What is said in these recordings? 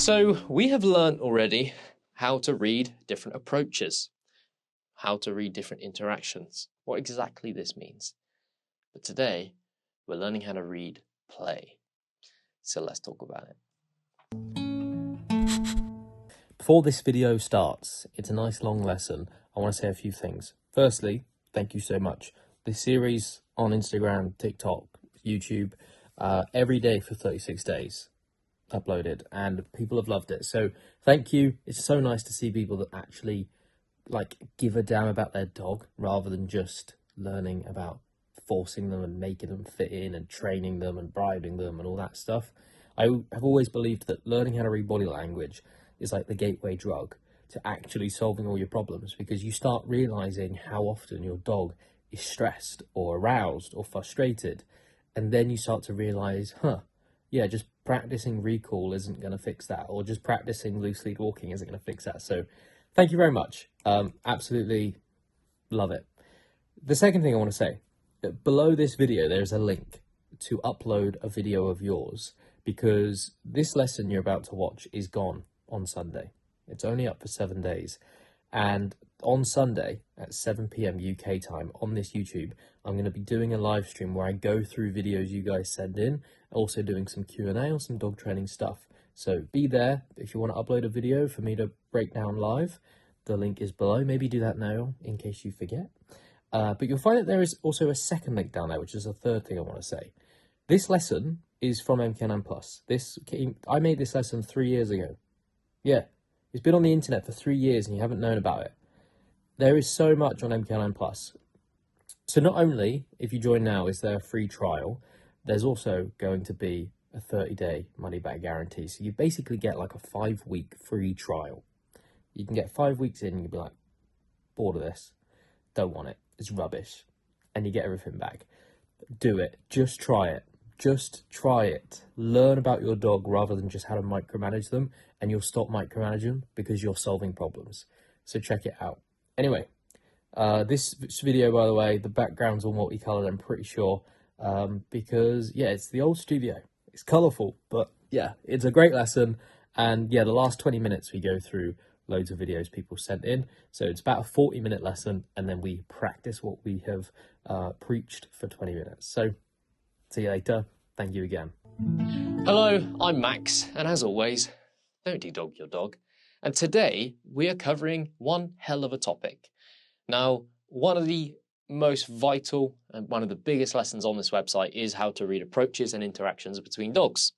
So we have learned already how to read different approaches, how to read different interactions, what exactly this means. But today, we're learning how to read play. So let's talk about it. Before this video starts, it's a nice long lesson. I want to say a few things. Firstly, thank you so much. This series on Instagram, TikTok, YouTube, every day for 36 days uploaded, and people have loved it. So thank you. It's so nice to see people that actually give a damn about their dog rather than just learning about forcing them and making them fit in and training them and bribing them and all that stuff. I have always believed that learning how to read body language is like the gateway drug to actually solving all your problems, because you start realizing how often your dog is stressed or aroused or frustrated, and then you start to realize, yeah, just practicing recall isn't going to fix that, or just practicing loose lead walking isn't going to fix that. So thank you very much. Absolutely love it. The second thing I want to say, below this video, there's a link to upload a video of yours, because this lesson you're about to watch is gone on Sunday. It's only up for 7 days. And on Sunday at 7 p.m. UK time on this YouTube, I'm going to be doing a live stream where I go through videos you guys send in, also doing some Q&A on some dog training stuff. So be there if you want to upload a video for me to break down live. The link is below. Maybe do that now in case you forget. But you'll find that there is also a second link down there, which is a third thing I want to say. This lesson is from MK9 Plus. I made this lesson 3 years ago. Yeah, it's been on the internet for 3 years and you haven't known about it. There is so much on MK9 Plus. So not only, if you join now, is there a free trial, there's also going to be a 30-day money-back guarantee. So you basically get like a 5-week free trial. You can get 5 weeks in and you'll be like, bored of this, don't want it, it's rubbish, and you get everything back. Do it. Just try it. Just try it. Learn about your dog rather than just how to micromanage them, and you'll stop micromanaging because you're solving problems. So check it out. Anyway, this video, by the way, the background's all multicolored, I'm pretty sure, because, yeah, it's the old studio. It's colourful, but, yeah, it's a great lesson. And, yeah, the last 20 minutes we go through loads of videos people sent in. So it's about a 40-minute lesson, and then we practice what we have preached for 20 minutes. So see you later. Thank you again. Hello, I'm Max, and as always, don't de-dog your dog. And today we are covering one hell of a topic. Now, one of the most vital and one of the biggest lessons on this website is how to read approaches and interactions between dogs.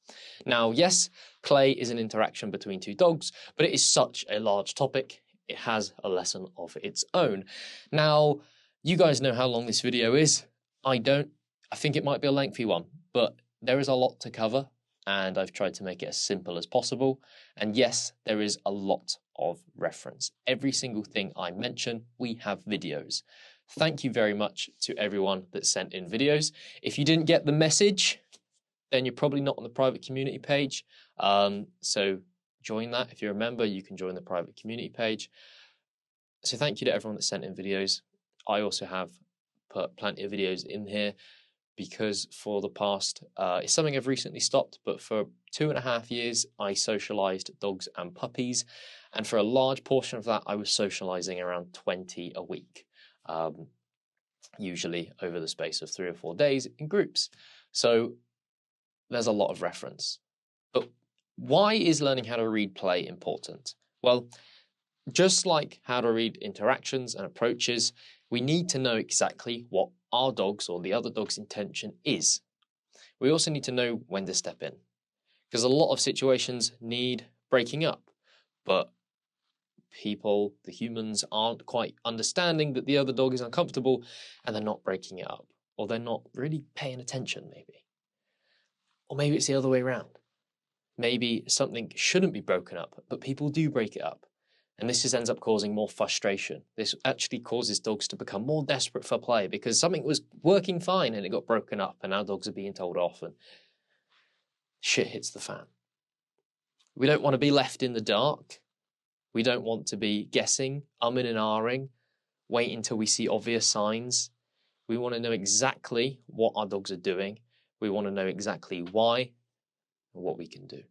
Now, yes, play is an interaction between two dogs, but it is such a large topic, it has a lesson of its own. Now, you guys know how long this video is. I don't. I think it might be a lengthy one, but there is a lot to cover, and I've tried to make it as simple as possible. And yes, there is a lot of reference. Every single thing I mention, we have videos. Thank you very much to everyone that sent in videos. If you didn't get the message, then you're probably not on the private community page. So join that. If you're a member, you can join the private community page. So thank you to everyone that sent in videos. I also have put plenty of videos in here because for the past, it's something I've recently stopped, but for 2.5 years, I socialized dogs and puppies. And for a large portion of that, I was socializing around 20 a week. Usually over the space of 3 or 4 days in groups. So there's a lot of reference. But why is learning how to read play important? Well, just like how to read interactions and approaches, we need to know exactly what our dog's or the other dog's intention is. We also need to know when to step in, because a lot of situations need breaking up, but people, the humans, aren't quite understanding that the other dog is uncomfortable and they're not breaking it up, or they're not really paying attention maybe. Or maybe it's the other way around. Maybe something shouldn't be broken up, but people do break it up. And this just ends up causing more frustration. This actually causes dogs to become more desperate for play because something was working fine and it got broken up, and now dogs are being told off and shit hits the fan. We don't want to be left in the dark. We don't want to be guessing, umming and ahhing, waiting until we see obvious signs. We want to know exactly what our dogs are doing. We want to know exactly why and what we can do.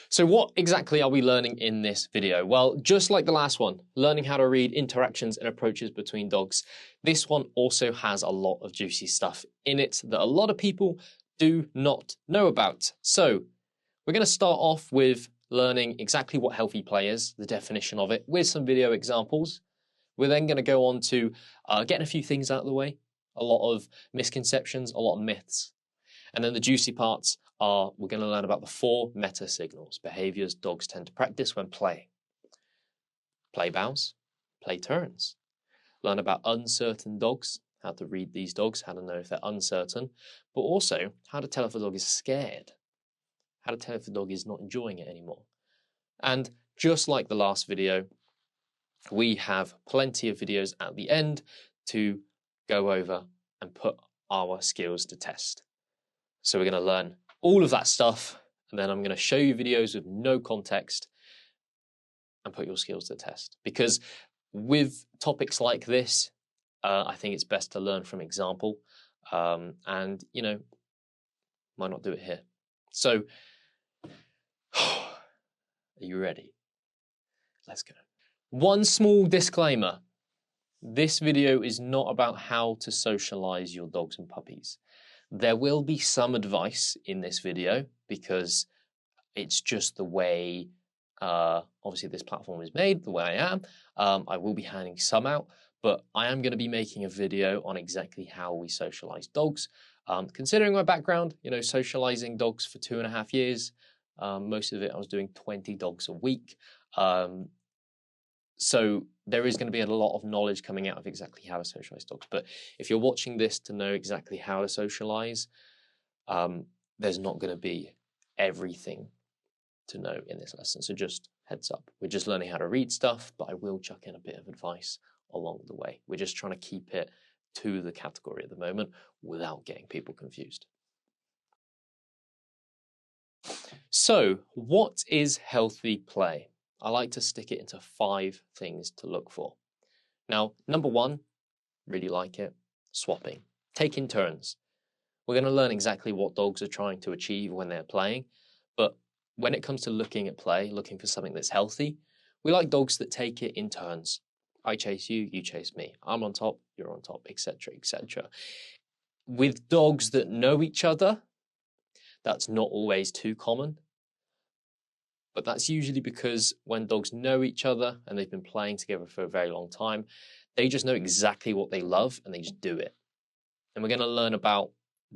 So what exactly are we learning in this video? Well, just like the last one, learning how to read interactions and approaches between dogs, this one also has a lot of juicy stuff in it that a lot of people do not know about. So we're going to start off with learning exactly what healthy play is, the definition of it, with some video examples. We're then going to go on to getting a few things out of the way, a lot of misconceptions, a lot of myths. And then the juicy parts are we're going to learn about the 4 meta signals, behaviors dogs tend to practice when playing. Play bows, play turns. Learn about uncertain dogs, how to read these dogs, how to know if they're uncertain, but also how to tell if a dog is scared, how to tell if the dog is not enjoying it anymore. And just like the last video, we have plenty of videos at the end to go over and put our skills to test. So we're going to learn all of that stuff, and then I'm going to show you videos with no context and put your skills to the test. Because with topics like this, I think it's best to learn from example, and, you know, might not do it here. So, are you ready? Let's go. One small disclaimer. This video is not about how to socialize your dogs and puppies. There will be some advice in this video because it's just the way, obviously, this platform is made, the way I am. I will be handing some out, but I am going to be making a video on exactly how we socialize dogs. Considering my background, you know, socializing dogs for 2.5 years, most of it I was doing 20 dogs a week. So there is going to be a lot of knowledge coming out of exactly how to socialize dogs. But if you're watching this to know exactly how to socialize, there's not going to be everything to know in this lesson. So just heads up. We're just learning how to read stuff, but I will chuck in a bit of advice along the way. We're just trying to keep it to the category at the moment without getting people confused. So what is healthy play? I like to stick it into 5 things to look for. Now, number 1, really like it, swapping, taking turns. We're going to learn exactly what dogs are trying to achieve when they're playing, but when it comes to looking at play, looking for something that's healthy, we like dogs that take it in turns. I chase you, you chase me. I'm on top, you're on top, etc., etc. With dogs that know each other, that's not always too common. But that's usually because when dogs know each other and they've been playing together for a very long time, they just know exactly what they love and they just do it. And we're going to learn about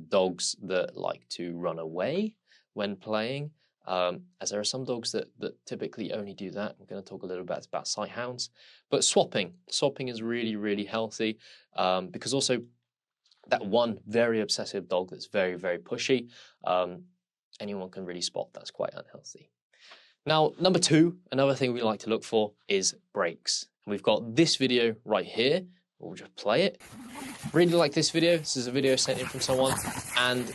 dogs that like to run away when playing, as there are some dogs that typically only do that. We're going to talk a little bit about sight hounds. But swapping is really, really healthy, because also that one very obsessive dog that's very, very pushy, anyone can really spot that's quite unhealthy. Now, number 2, another thing we like to look for is breaks. And we've got this video right here. We'll just play it. Really like this video. This is a video sent in from someone. And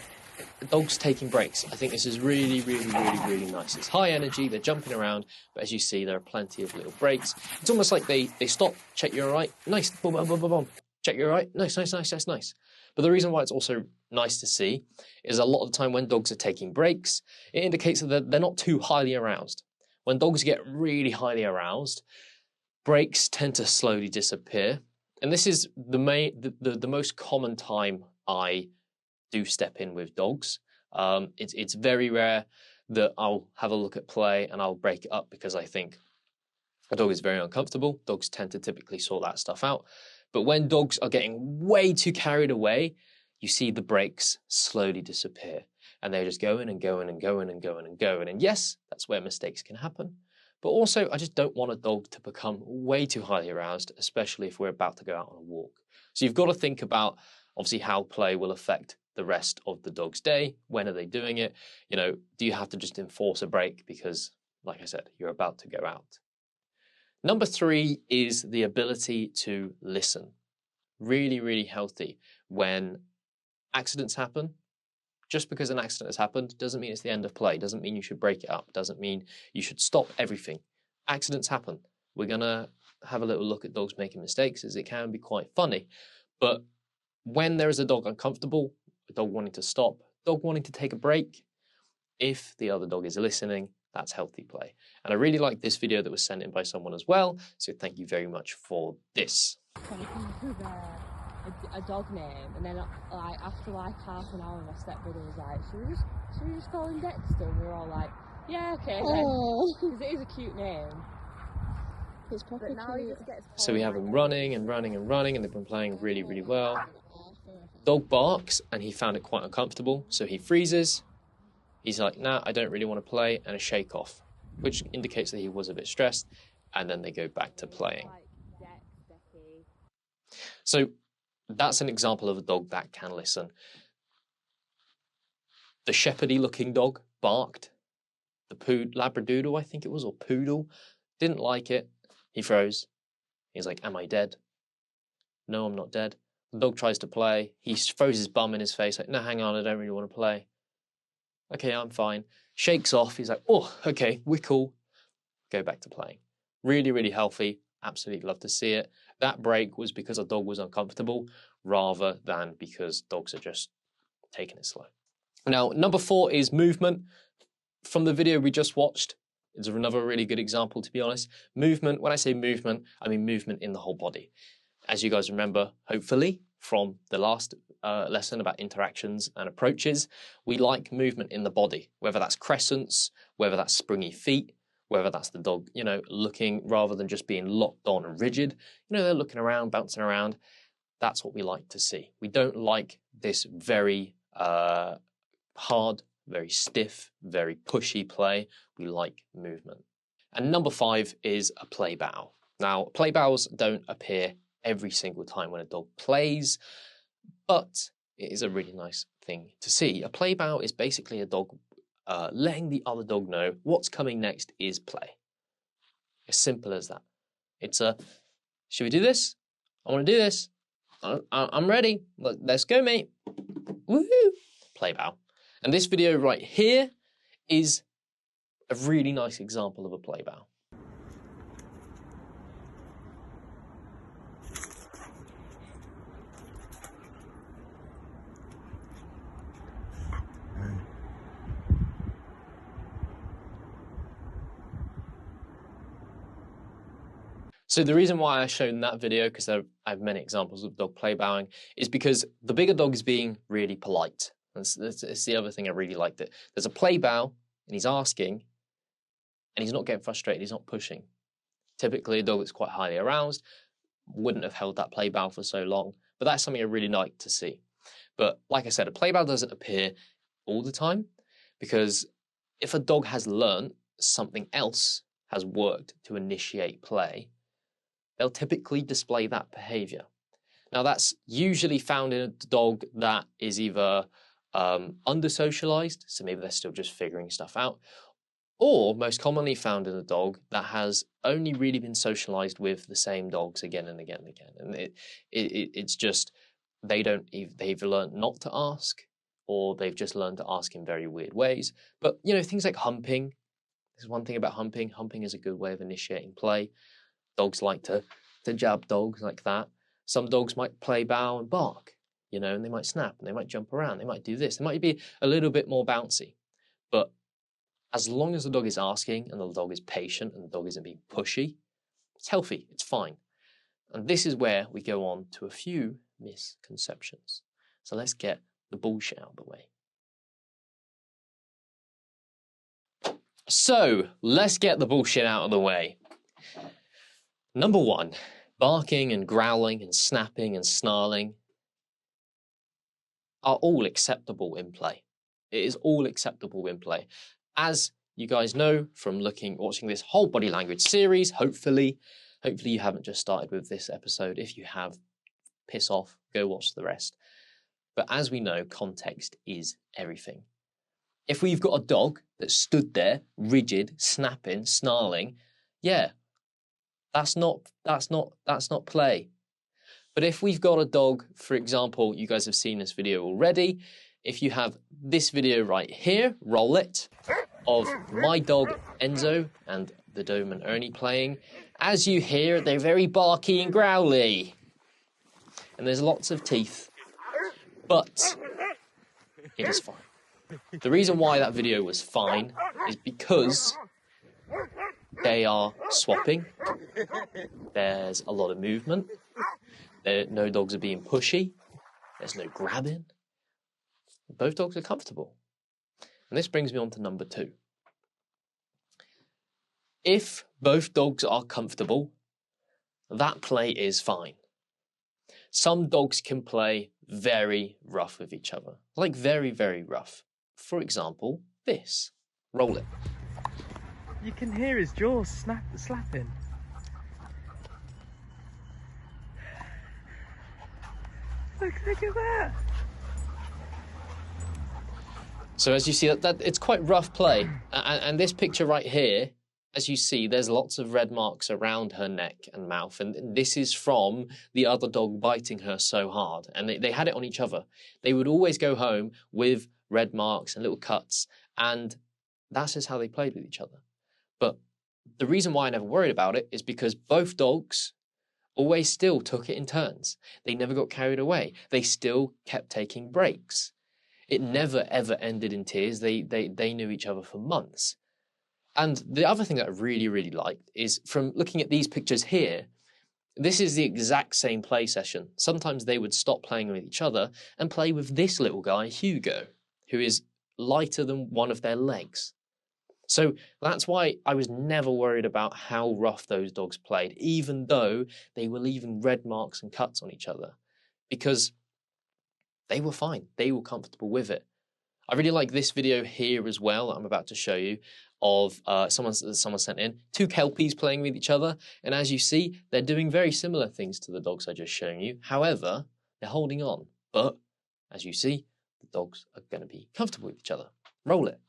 the dog's taking breaks. I think this is really, really, really, really nice. It's high energy. They're jumping around. But as you see, there are plenty of little breaks. It's almost like they stop, check you're all right. Nice. Boom, boom, boom, boom, boom. Check you're all right. Nice, nice, nice. That's nice. But the reason why it's also nice to see is a lot of the time when dogs are taking breaks, it indicates that they're not too highly aroused. When dogs get really highly aroused, breaks tend to slowly disappear. And this is the most common time I do step in with dogs. It's very rare that I'll have a look at play and I'll break it up because I think a dog is very uncomfortable. Dogs tend to typically sort that stuff out. But when dogs are getting way too carried away, you see the breaks slowly disappear. And they're just going and going and going and going and going. And yes, that's where mistakes can happen. But also, I just don't want a dog to become way too highly aroused, especially if we're about to go out on a walk. So you've got to think about, obviously, how play will affect the rest of the dog's day. When are they doing it? You know, do you have to just enforce a break because, like I said, you're about to go out? Number 3 is the ability to listen. Really, really healthy. When accidents happen, just because an accident has happened doesn't mean it's the end of play, doesn't mean you should break it up, doesn't mean you should stop everything. Accidents happen. We're going to have a little look at dogs making mistakes, as it can be quite funny. But when there is a dog uncomfortable, a dog wanting to stop, dog wanting to take a break, if the other dog is listening, That's healthy play. And I really like this video that was sent in by someone as well, so thank you very much for this. A dog name, and then like after like half an hour my stepbrother was like, should we just call him Dexter? And we were all like, yeah, okay then, because it is a cute name. It's proper cute. So we have him running and running and running, and they've been playing really, really well. Dog barks, and he found it quite uncomfortable, so he freezes. He's like, nah, I don't really want to play, and a shake off, which indicates that he was a bit stressed, and then they go back to playing. So that's an example of a dog that can listen. The shepherdy looking dog barked. The Labradoodle, I think it was, or poodle, didn't like it. He froze. He's like, am I dead? No, I'm not dead. The dog tries to play. He throws his bum in his face, like, no, hang on, I don't really want to play. Okay, I'm fine. Shakes off. He's like, oh, okay, we're cool. Go back to playing. Really, really healthy. Absolutely love to see it. That break was because a dog was uncomfortable rather than because dogs are just taking it slow. Now, number 4 is movement. From the video we just watched, it's another really good example, to be honest. Movement, when I say movement, I mean movement in the whole body. As you guys remember, hopefully, from the last lesson about interactions and approaches, we like movement in the body, whether that's crescents, whether that's springy feet, whether that's the dog, you know, looking rather than just being locked on and rigid. You know, they're looking around, bouncing around. That's what we like to see. We don't like this very hard, very stiff, very pushy play. We like movement. And number 5 is a play bow. Now, play bows don't appear every single time when a dog plays, but it is a really nice thing to see. A play bow is basically a dog letting the other dog know what's coming next is play. As simple as that. It's a, should we do this? I want to do this. I'm ready. Let's go, mate. Woohoo! Play bow. And this video right here is a really nice example of a play bow. So the reason why I've shown that video, because I have many examples of dog play bowing, is because the bigger dog is being really polite. That's the other thing I really liked it. There's a play bow, and he's asking, and he's not getting frustrated, he's not pushing. Typically, a dog that's quite highly aroused wouldn't have held that play bow for so long, but that's something I really like to see. But like I said, a play bow doesn't appear all the time, because if a dog has learned something else has worked to initiate play, they'll typically display that behavior. Now, that's usually found in a dog that is either under-socialized, so maybe they're still just figuring stuff out, or most commonly found in a dog that has only really been socialized with the same dogs again and again and again. And it's just, they've learned not to ask, or they've just learned to ask in very weird ways. But, you know, things like humping. There's one thing about humping. Humping is a good way of initiating play. Dogs like to jab dogs like that. Some dogs might play bow and bark, you know, and they might snap and they might jump around. They might do this. They might be a little bit more bouncy. But as long as the dog is asking and the dog is patient and the dog isn't being pushy, it's healthy, it's fine. And this is where we go on to a few misconceptions. So let's get the bullshit out of the way. So let's get the bullshit out of the way. Number 1, barking and growling and snapping and snarling are all acceptable in play. It is all acceptable in play. As you guys know from watching this whole body language series, hopefully you haven't just started with this episode. If you have, piss off, go watch the rest. But as we know, context is everything. If we've got a dog that stood there, rigid, snapping, snarling, yeah, that's not play. But if we've got a dog, for example, you guys have seen this video already. If you have this video right here, roll it, of my dog Enzo and the Doberman Ernie playing, as you hear, they're very barky and growly. And there's lots of teeth. But it is fine. The reason why that video was fine is because they are swapping. There's a lot of movement. No dogs are being pushy. There's no grabbing. Both dogs are comfortable. And this brings me on to number 2. If both dogs are comfortable, that play is fine. Some dogs can play very rough with each other, like very, very rough. For example, this. Roll it. You can hear his jaws slapping. Look at that. So as you see, that it's quite rough play. And this picture right here, as you see, there's lots of red marks around her neck and mouth. And this is from the other dog biting her so hard. And they had it on each other. They would always go home with red marks and little cuts. And that's just how they played with each other. But the reason why I never worried about it is because both dogs always still took it in turns. They never got carried away. They still kept taking breaks. It never, ever ended in tears. They knew each other for months. And the other thing that I really, really liked is from looking at these pictures here, this is the exact same play session. Sometimes they would stop playing with each other and play with this little guy, Hugo, who is lighter than one of their legs. So that's why I was never worried about how rough those dogs played, even though they were leaving red marks and cuts on each other, because they were fine. They were comfortable with it. I really like this video here as well that I'm about to show you of someone sent in 2 Kelpies playing with each other. And as you see, they're doing very similar things to the dogs I just shown you. However, they're holding on. But as you see, the dogs are going to be comfortable with each other. Roll it.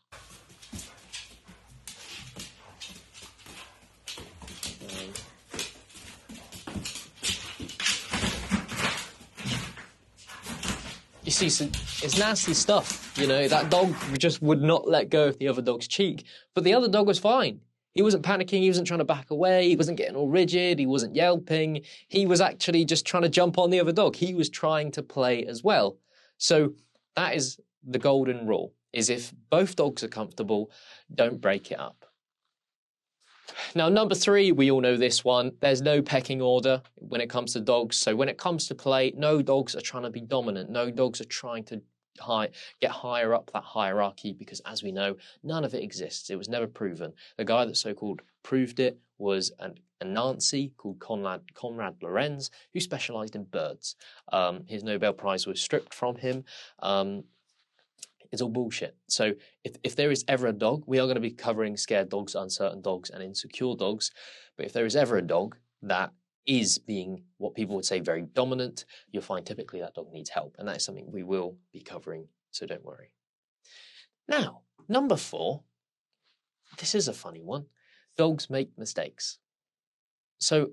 You see, so it's nasty stuff, you know. That dog just would not let go of the other dog's cheek. But the other dog was fine. He wasn't panicking. He wasn't trying to back away. He wasn't getting all rigid. He wasn't yelping. He was actually just trying to jump on the other dog. He was trying to play as well. So that is the golden rule, is if both dogs are comfortable, don't break it up. Now, number 3, we all know this one. There's no pecking order when it comes to dogs. So when it comes to play, no dogs are trying to be dominant. No dogs are trying to get higher up that hierarchy because, as we know, none of it exists. It was never proven. The guy that so-called proved it was a Nazi called Konrad Lorenz, who specialized in birds. His Nobel Prize was stripped from him. It's all bullshit. So if there is ever a dog, we are going to be covering scared dogs, uncertain dogs, and insecure dogs. But if there is ever a dog that is being what people would say very dominant, you'll find typically that dog needs help. And that is something we will be covering, so don't worry. Now, number 4, this is a funny one. Dogs make mistakes. So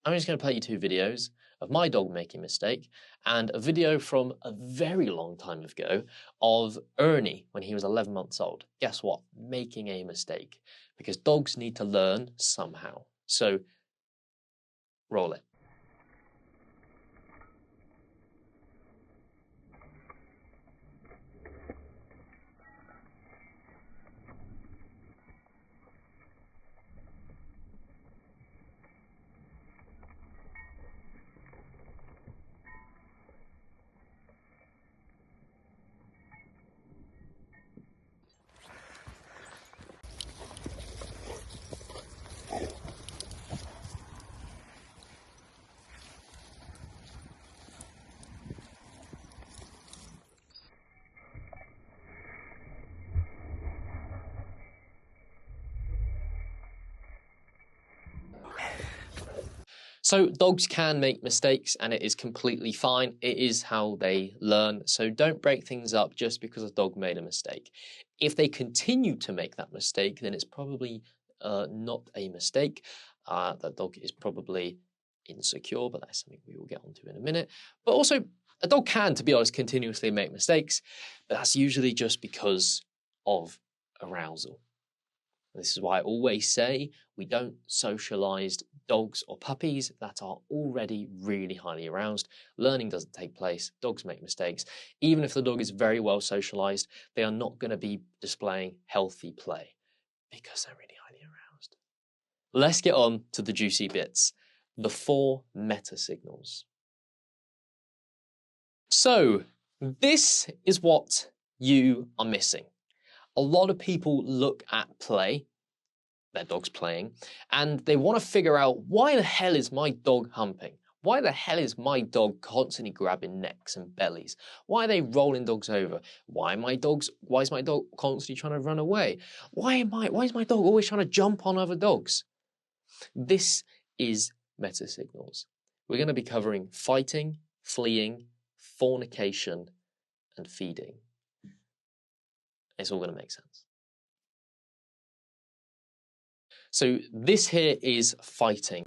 I'm just going to play you 2 videos of my dog making a mistake and a video from a very long time ago of Ernie when he was 11 months old. Guess what? Making a mistake, because dogs need to learn somehow. So roll it. So dogs can make mistakes and it is completely fine. It is how they learn. So don't break things up just because a dog made a mistake. If they continue to make that mistake, then it's probably not a mistake. That dog is probably insecure, but that's something we will get onto in a minute. But also, a dog can, to be honest, continuously make mistakes, but that's usually just because of arousal. This is why I always say we don't socialize dogs or puppies that are already really highly aroused. Learning doesn't take place. Dogs make mistakes. Even if the dog is very well socialized, they are not going to be displaying healthy play because they're really highly aroused. let's get on to the juicy bits. The 4 meta signals. So, this is what you are missing. A lot of people look at play, their dog's playing, and they want to figure out, why the hell is my dog humping? Why the hell is my dog constantly grabbing necks and bellies? Why are they rolling dogs over? Why is my dog constantly trying to run away? Why is my dog always trying to jump on other dogs? This is meta signals. We're going to be covering fighting, fleeing, fornication, and feeding. It's all going to make sense. So this here is fighting.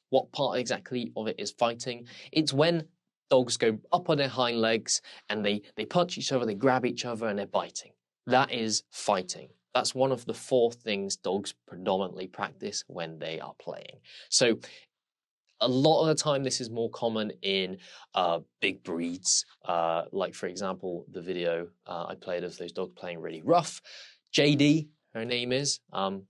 What part exactly of it is fighting? It's when dogs go up on their hind legs and they punch each other, they grab each other, and they're biting. That is fighting. That's one of the 4 things dogs predominantly practice when they are playing. So a lot of the time, this is more common in big breeds. Like, for example, the video I played of those dogs playing really rough. JD, her name is.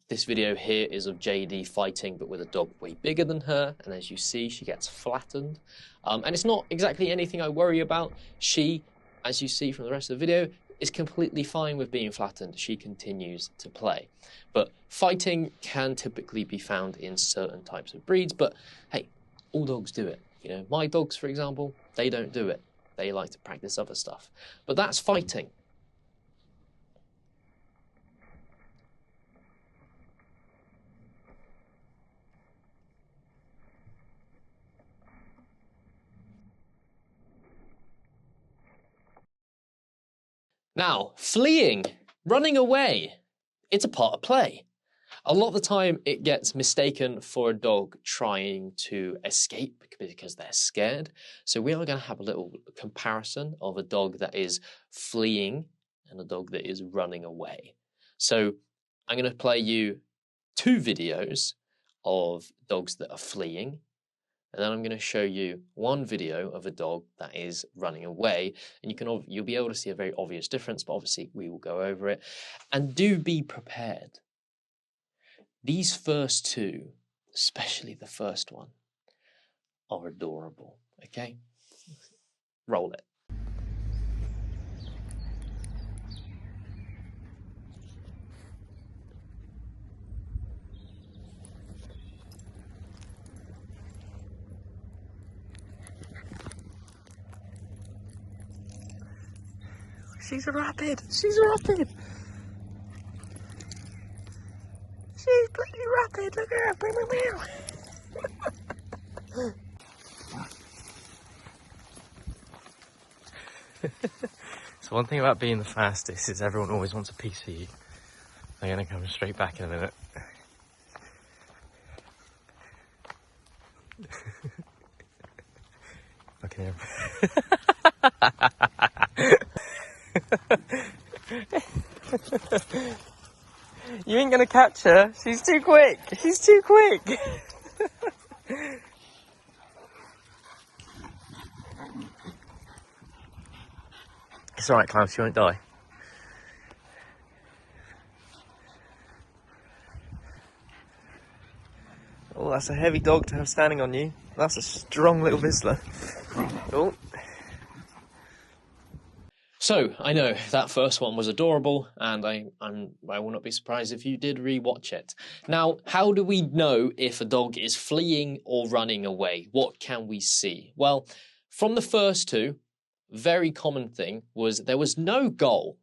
This video here is of JD fighting, but with a dog way bigger than her. And as you see, she gets flattened. And it's not exactly anything I worry about. She, as you see from the rest of the video, is completely fine with being flattened. She continues to play. But fighting can typically be found in certain types of breeds. But hey, all dogs do it. You know, my dogs, for example, they don't do it. They like to practice other stuff. But that's fighting. Now, fleeing, running away, it's a part of play. A lot of the time it gets mistaken for a dog trying to escape because they're scared. So we are going to have a little comparison of a dog that is fleeing and a dog that is running away. So I'm going to play you 2 videos of dogs that are fleeing. And then I'm going to show you 1 video of a dog that is running away. And you'll be able to see a very obvious difference, but obviously we will go over it. And do be prepared. These first 2, especially the first one, are adorable, okay? Roll it. She's rapid. She's rapid. She's pretty rapid. Look at her. So one thing about being the fastest is everyone always wants a piece of you. They're going to come straight back in a minute. Okay. You ain't gonna catch her. She's too quick. She's too quick. It's alright, Klaus. You won't die. Oh, that's a heavy dog to have standing on you. That's a strong little Vizsla. Oh. So, I know that first one was adorable, and I will not be surprised if you did rewatch it. Now, how do we know if a dog is fleeing or running away? What can we see? Well, from the first 2, very common thing was there was no goal.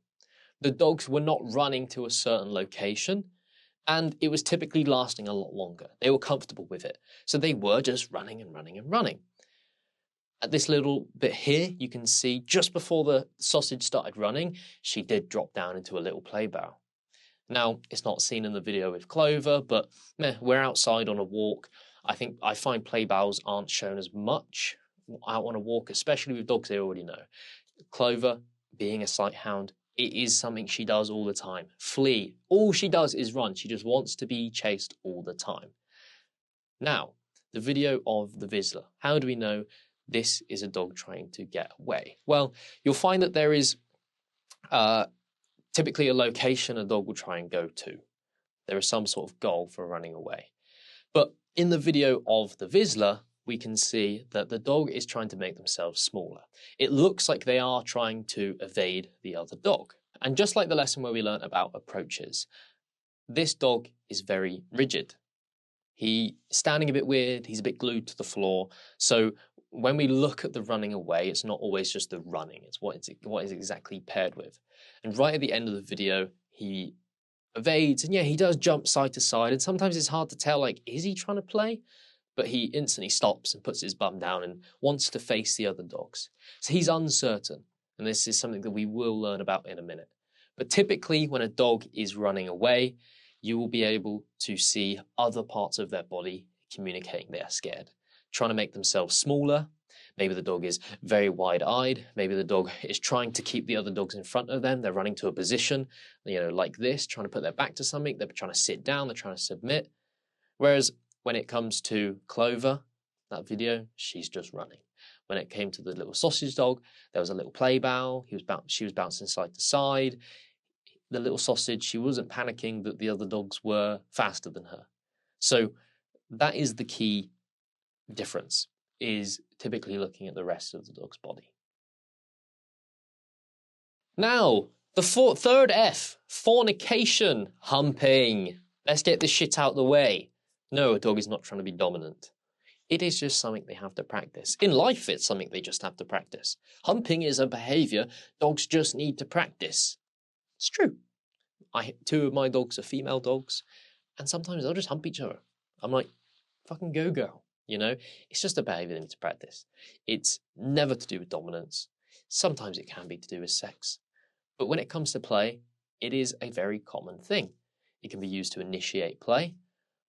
The dogs were not running to a certain location, and it was typically lasting a lot longer. They were comfortable with it, so they were just running and running and running. At this little bit here, you can see just before the sausage started running, she did drop down into a little play bow. Now, it's not seen in the video with Clover, but we're outside on a walk. I find play bows aren't shown as much out on a walk, especially with dogs they already know. Clover, being a sight hound, it is something she does all the time. Flee. All she does is run. She just wants to be chased all the time. Now, the video of the Vizsla. How do we know this is a dog trying to get away? Well, you'll find that there is typically a location a dog will try and go to. There is some sort of goal for running away. But in the video of the Vizsla, we can see that the dog is trying to make themselves smaller. It looks like they are trying to evade the other dog. And just like the lesson where we learned about approaches, this dog is very rigid. He's standing a bit weird, he's a bit glued to the floor. So when we look at the running away, it's not always just the running, it's what is exactly paired with. And right at the end of the video, he evades, and yeah, he does jump side to side, and sometimes it's hard to tell, like, is he trying to play? But he instantly stops and puts his bum down and wants to face the other dogs. So he's uncertain, and this is something that we will learn about in a minute. But typically, when a dog is running away, you will be able to see other parts of their body communicating they are scared, trying to make themselves smaller. Maybe the dog is very wide-eyed. Maybe the dog is trying to keep the other dogs in front of them. They're running to a position, like this, trying to put their back to something. They're trying to sit down. They're trying to submit. Whereas when it comes to Clover, that video, she's just running. When it came to the little sausage dog, there was a little play bow. She was bouncing side to side. The little sausage, she wasn't panicking that the other dogs were faster than her. So that is the key difference, is typically looking at the rest of the dog's body. Now, the third F, fornication, humping. Let's get this shit out of the way. No, a dog is not trying to be dominant. It is just something they have to practice. In life, it's something they just have to practice. Humping is a behavior dogs just need to practice. It's true. Two of my dogs are female dogs, and sometimes they'll just hump each other. I'm like, fucking go, girl. It's just a behavior they need to practice. It's never to do with dominance. Sometimes it can be to do with sex. But when it comes to play, it is a very common thing. It can be used to initiate play,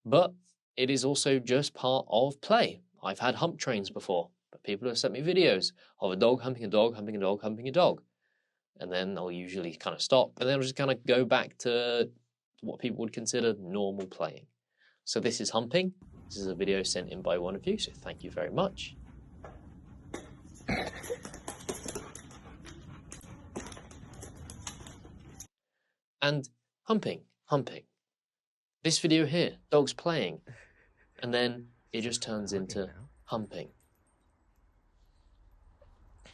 but it is also just part of play. I've had hump trains before, but people have sent me videos of a dog humping a dog, humping a dog, humping a dog. And then I'll usually kind of stop, and then I'll just kind of go back to what people would consider normal playing. So this is humping. This is a video sent in by one of you, so thank you very much. And humping. This video here, dogs playing, and then it just turns into humping.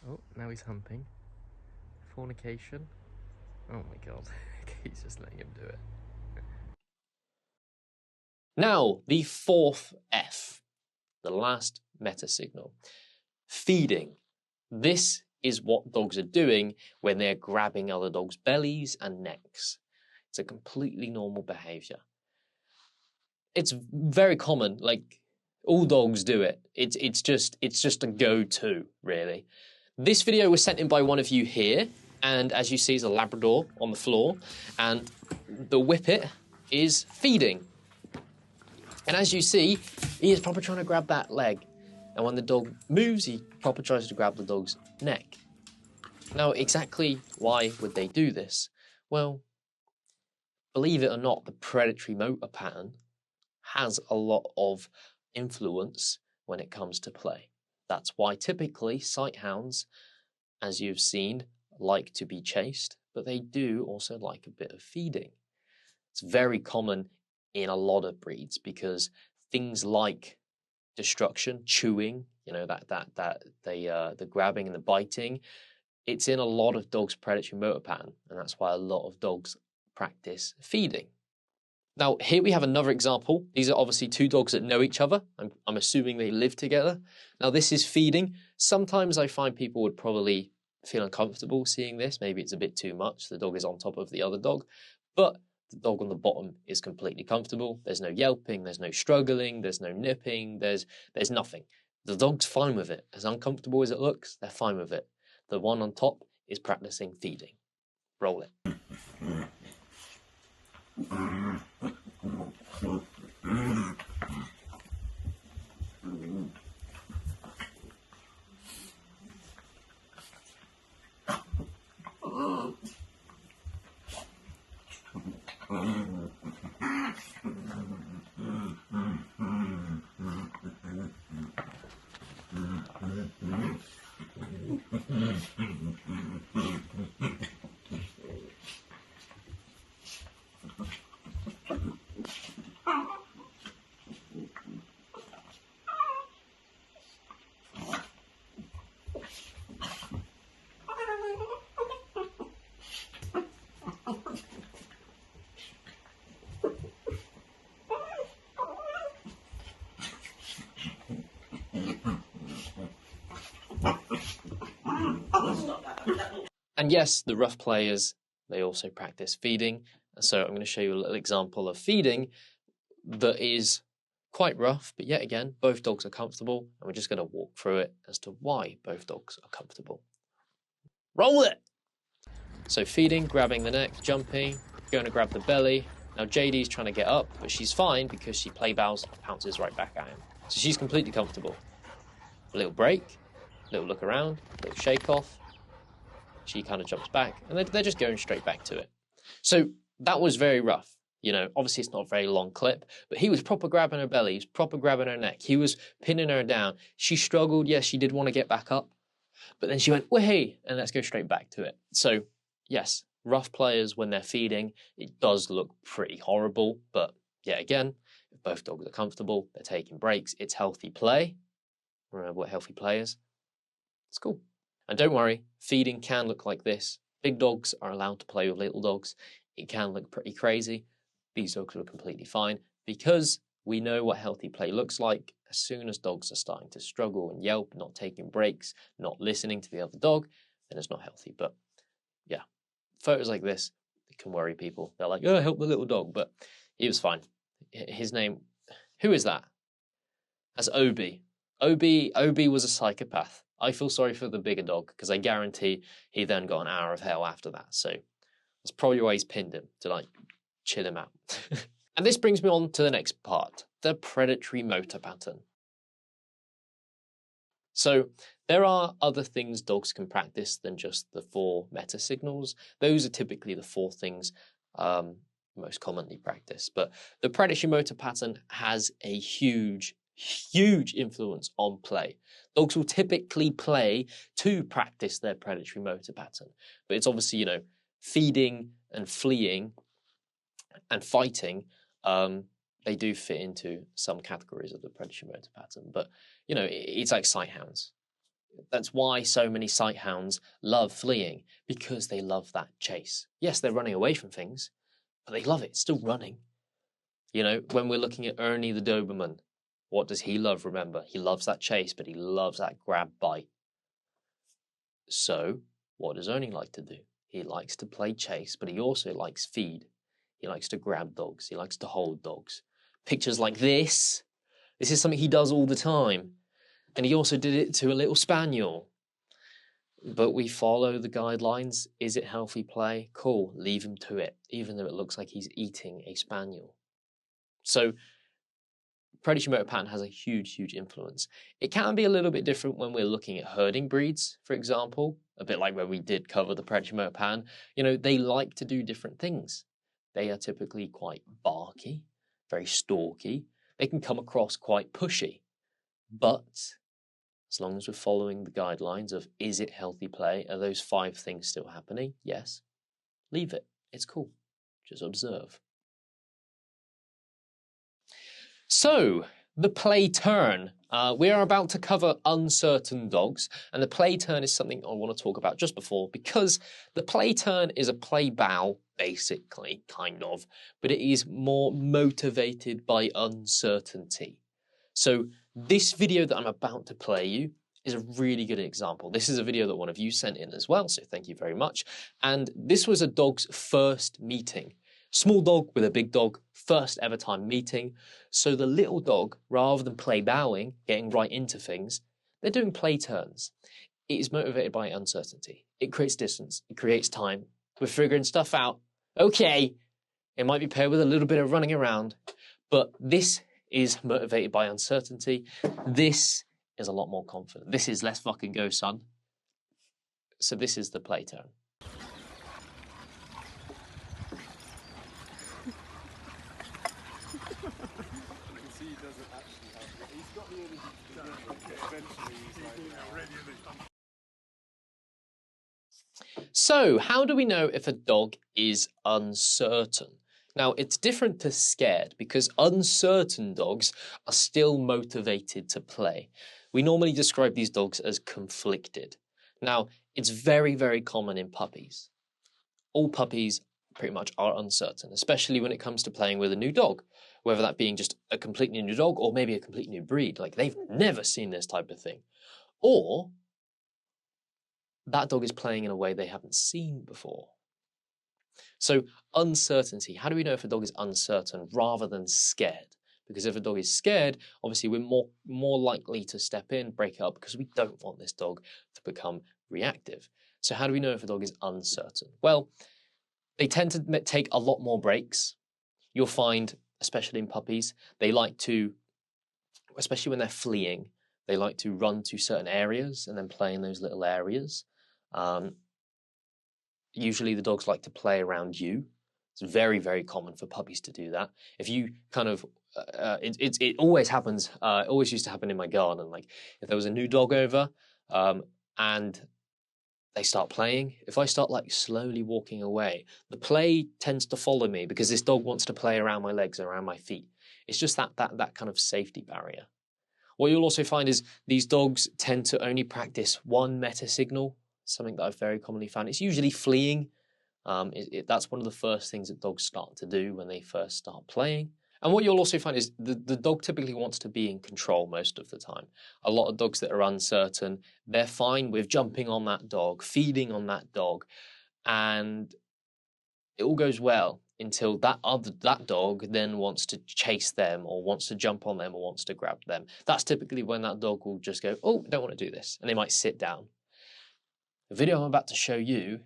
Oh, now he's humping. Fornication. Oh my god, he's just letting him do it. Now, the fourth F, the last meta signal, feeding. This is what dogs are doing when they're grabbing other dogs' bellies and necks. It's a completely normal behavior. It's very common, like all dogs do it. It's just a go-to, really. This video was sent in by one of you here, and as you see is a Labrador on the floor, and the Whippet is feeding. And as you see, he is proper trying to grab that leg. And when the dog moves, he proper tries to grab the dog's neck. Now, exactly why would they do this? Well, believe it or not, the predatory motor pattern has a lot of influence when it comes to play. That's why typically sight hounds, as you've seen, like to be chased, but they do also like a bit of feeding. It's very common in a lot of breeds because things like destruction, chewing, the grabbing and the biting, it's in a lot of dogs' predatory motor pattern, and that's why a lot of dogs practice feeding. Now, here we have another example. These are obviously two dogs that know each other. I'm assuming they live together. Now, this is feeding. Sometimes I find people would probably feel uncomfortable seeing this. Maybe it's a bit too much. The dog is on top of the other dog. But the dog on the bottom is completely comfortable. There's no yelping. There's no struggling. There's no nipping. There's nothing. The dog's fine with it. As uncomfortable as it looks, they're fine with it. The one on top is practicing feeding. Roll it. And yes, the rough players, they also practice feeding. So I'm going to show you a little example of feeding that is quite rough, but yet again, both dogs are comfortable, and we're just going to walk through it as to why both dogs are comfortable. Roll it! So feeding, grabbing the neck, jumping, going to grab the belly. Now JD's trying to get up, but she's fine because she play bows, pounces right back at him. So she's completely comfortable. A little break, a little look around, a little shake off. She kind of jumps back, and they're just going straight back to it. So that was very rough. You know, obviously it's not a very long clip, but he was proper grabbing her belly, he was proper grabbing her neck, he was pinning her down. She struggled, yes, she did want to get back up, but then she went, well, hey, and let's go straight back to it. So yes, rough players, when they're feeding, it does look pretty horrible, but yet again, if both dogs are comfortable, they're taking breaks, it's healthy play. Remember what healthy play is? It's cool. And don't worry, feeding can look like this. Big dogs are allowed to play with little dogs. It can look pretty crazy. These dogs are completely fine because we know what healthy play looks like. As soon as dogs are starting to struggle and yelp, not taking breaks, not listening to the other dog, then it's not healthy. But yeah, photos like this, it can worry people. They're like, oh, help the little dog. But he was fine. His name, who is that? That's Obi. Obi was a psychopath. I feel sorry for the bigger dog because I guarantee he then got an hour of hell after that. So that's probably why he's pinned him, to like chill him out. And this brings me on to the next part, the predatory motor pattern. So there are other things dogs can practice than just the 4 meta signals. Those are typically the 4 things most commonly practiced. But the predatory motor pattern has a huge influence on play. Dogs will typically play to practice their predatory motor pattern. But it's obviously, you know, feeding and fleeing and fighting, they do fit into some categories of the predatory motor pattern. But, you know, it's like sighthounds. That's why so many sighthounds love fleeing, because they love that chase. Yes, they're running away from things, but they love it. It's still running. You know, when we're looking at Ernie the Doberman, what does he love? Remember, he loves that chase, but he loves that grab bite. So what does Ernie like to do? He likes to play chase, but he also likes feed. He likes to grab dogs. He likes to hold dogs. Pictures like this is something he does all the time. And he also did it to a little spaniel. But we follow the guidelines. Is it healthy play? Cool, leave him to it, even though it looks like he's eating a spaniel. So predatory motor pattern has a huge influence. It can be a little bit different when we're looking at herding breeds, for example, a bit like where we did cover the predatory motor pattern. You know, they like to do different things. They are typically quite barky, very stalky. They can come across quite pushy. But as long as we're following the guidelines of, is it healthy play? Are those 5 things still happening? Yes. Leave it. It's cool. Just observe. So, the play turn. We are about to cover uncertain dogs, and the play turn is something I want to talk about just before, because the play turn is a play bow, basically, kind of, but it is more motivated by uncertainty. So this video that I'm about to play you is a really good example. This is a video that one of you sent in as well, so thank you very much. And this was a dog's first meeting. Small dog with a big dog, first ever time meeting. So the little dog, rather than play bowing, getting right into things, they're doing play turns. It is motivated by uncertainty. It creates distance. It creates time. We're figuring stuff out. Okay, it might be paired with a little bit of running around, but this is motivated by uncertainty. This is a lot more confident. This is let's fucking go, son. So this is the play turn. He doesn't actually have it. He's got the energy to begin with, but eventually he's like, So, how do we know if a dog is uncertain? Now, it's different to scared because uncertain dogs are still motivated to play. We normally describe these dogs as conflicted. Now, it's very, very common in puppies. All puppies pretty much are uncertain, especially when it comes to playing with a new dog, whether that being just a completely new dog or maybe a completely new breed. Like they've never seen this type of thing. Or that dog is playing in a way they haven't seen before. So uncertainty, how do we know if a dog is uncertain rather than scared? Because if a dog is scared, obviously we're more likely to step in, break it up, because we don't want this dog to become reactive. So how do we know if a dog is uncertain? Well, they tend to take a lot more breaks. You'll find, especially in puppies, they like to, especially when they're fleeing, they like to run to certain areas and then play in those little areas. Usually the dogs like to play around you. It's very, very common for puppies to do that. If you kind of, it always happens, it always used to happen in my garden. Like if there was a new dog over and they start playing, if I start like slowly walking away, the play tends to follow me because this dog wants to play around my legs and around my feet. It's just that kind of safety barrier. What you'll also find is these dogs tend to only practice one meta signal, something that I've very commonly found. It's usually fleeing. That's one of the first things that dogs start to do when they first start playing. And what you'll also find is the dog typically wants to be in control most of the time. A lot of dogs that are uncertain, they're fine with jumping on that dog, feeding on that dog, and it all goes well until that dog then wants to chase them or wants to jump on them or wants to grab them. That's typically when that dog will just go, oh, I don't want to do this, and they might sit down. The video I'm about to show you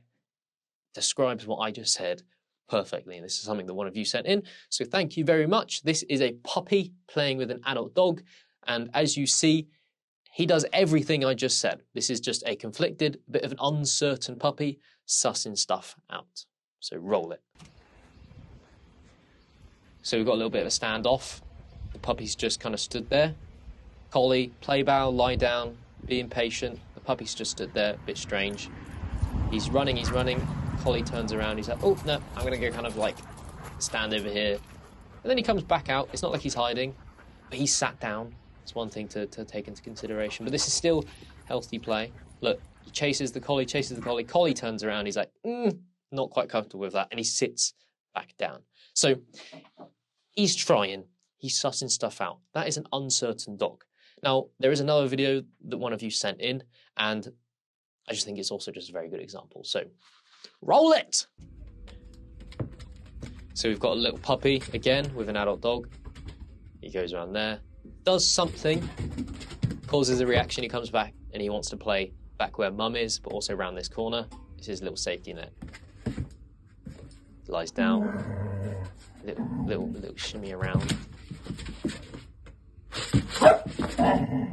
describes what I just said perfectly, and this is something that one of you sent in, so thank you very much. This is a puppy playing with an adult dog, and as you see, he does everything I just said. This is just a conflicted, bit of an uncertain puppy sussing stuff out. So roll it. So we've got a little bit of a standoff. The puppy's just kind of stood there. Collie, play bow, lie down, be impatient. The puppy's just stood there, a bit strange. He's running. Collie turns around, he's like, oh, no, I'm going to go kind of like stand over here. And then he comes back out. It's not like he's hiding, but he's sat down. It's one thing to take into consideration. But this is still healthy play. Look, he chases the collie. Collie turns around, he's like, not quite comfortable with that. And he sits back down. So he's trying. He's sussing stuff out. That is an uncertain dog. Now, there is another video that one of you sent in, and I just think it's also just a very good example. So roll it. So we've got a little puppy again with an adult dog. He goes around there, does something, causes a reaction. He comes back and he wants to play back where mum is, but also around this corner. This is his little safety net. Lies down, little shimmy around.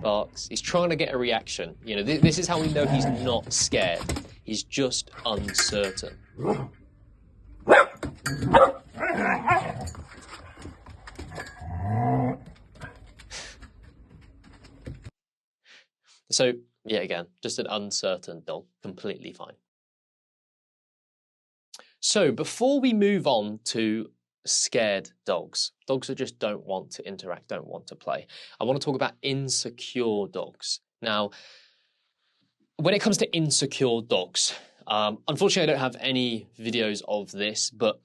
Barks. He's trying to get a reaction. You know, this is how we know he's not scared. He's just uncertain. So, yeah, again, just an uncertain dog, completely fine. So, before we move on to scared dogs that just don't want to interact, don't want to play, I want to talk about insecure dogs. Now, when it comes to insecure dogs, unfortunately I don't have any videos of this, but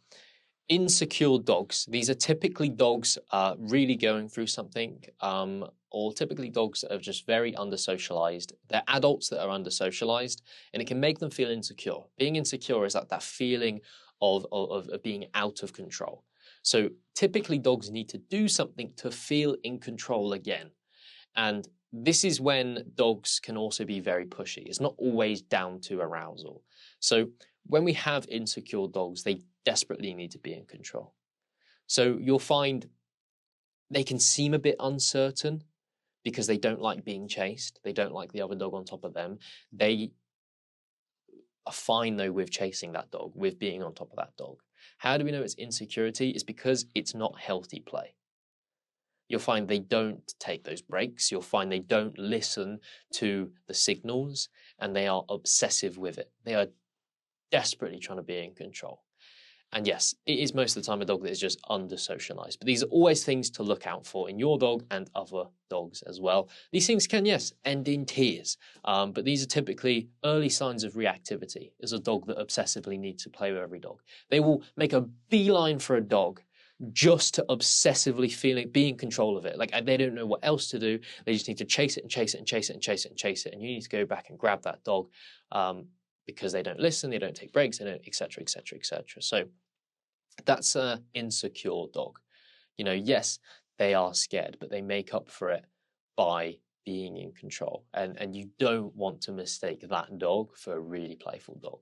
insecure dogs, these are typically dogs really going through something, or typically dogs that are just very under-socialized. They're adults that are under-socialized, and it can make them feel insecure. Being insecure is that feeling of being out of control. So typically dogs need to do something to feel in control again. And this is when dogs can also be very pushy. It's not always down to arousal. So when we have insecure dogs, they desperately need to be in control. So you'll find they can seem a bit uncertain because they don't like being chased. They don't like the other dog on top of them. They are fine, though, with chasing that dog, with being on top of that dog. How do we know it's insecurity? It's because it's not healthy play. You'll find they don't take those breaks. You'll find they don't listen to the signals, and they are obsessive with it. They are desperately trying to be in control. And yes, it is most of the time a dog that is just under-socialized. But these are always things to look out for in your dog and other dogs as well. These things can, yes, end in tears. But these are typically early signs of reactivity as a dog that obsessively needs to play with every dog. They will make a beeline for a dog just to obsessively be in control of it. Like, they don't know what else to do. They just need to chase it and chase it and chase it and chase it and chase it. And you need to go back and grab that dog because they don't listen, they don't take breaks, they don't, etc., etc., etc. So that's an insecure dog. You know, yes, they are scared, but they make up for it by being in control. And you don't want to mistake that dog for a really playful dog.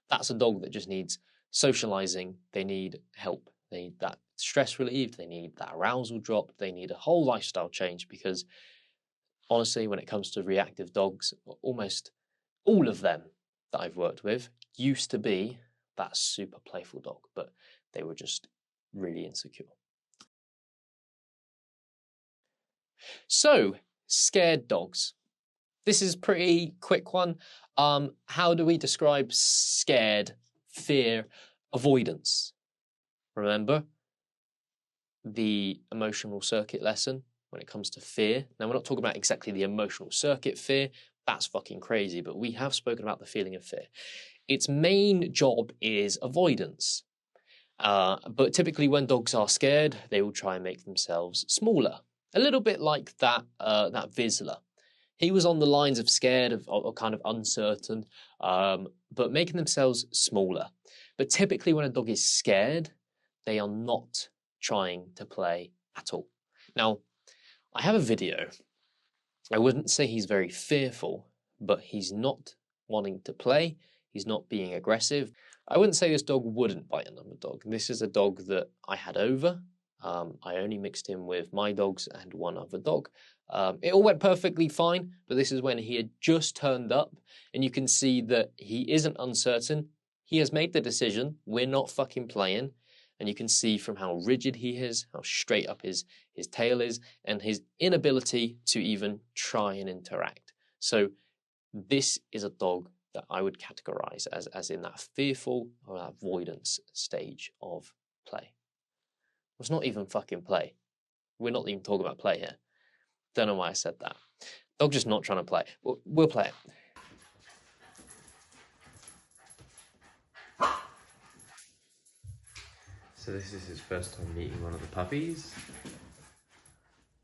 That's a dog that just needs socializing. They need help. They need that stress relieved. They need that arousal dropped. They need a whole lifestyle change because honestly, when it comes to reactive dogs, almost all of them that I've worked with used to be that super playful dog, but they were just really insecure. So, scared dogs. This is a pretty quick one. How do we describe scared, fear, avoidance? Remember the emotional circuit lesson when it comes to fear. Now, we're not talking about exactly the emotional circuit fear. That's fucking crazy, but we have spoken about the feeling of fear. Its main job is avoidance. But typically when dogs are scared, they will try and make themselves smaller. A little bit like that Vizsla. He was on the lines of scared, or kind of uncertain, but making themselves smaller. But typically when a dog is scared, they are not trying to play at all. Now, I have a video. I wouldn't say he's very fearful, but he's not wanting to play. He's not being aggressive. I wouldn't say this dog wouldn't bite another dog. This is a dog that I had over. I only mixed him with my dogs and one other dog. It all went perfectly fine, but this is when he had just turned up, and you can see that he isn't uncertain. He has made the decision. We're not fucking playing. And you can see from how rigid he is, how straight up his tail is, and his inability to even try and interact. So this is a dog that I would categorize as in that fearful or that avoidance stage of play. It's not even fucking play. We're not even talking about play here. Don't know why I said that. Dog just not trying to play. We'll play it. So this is his first time meeting one of the puppies,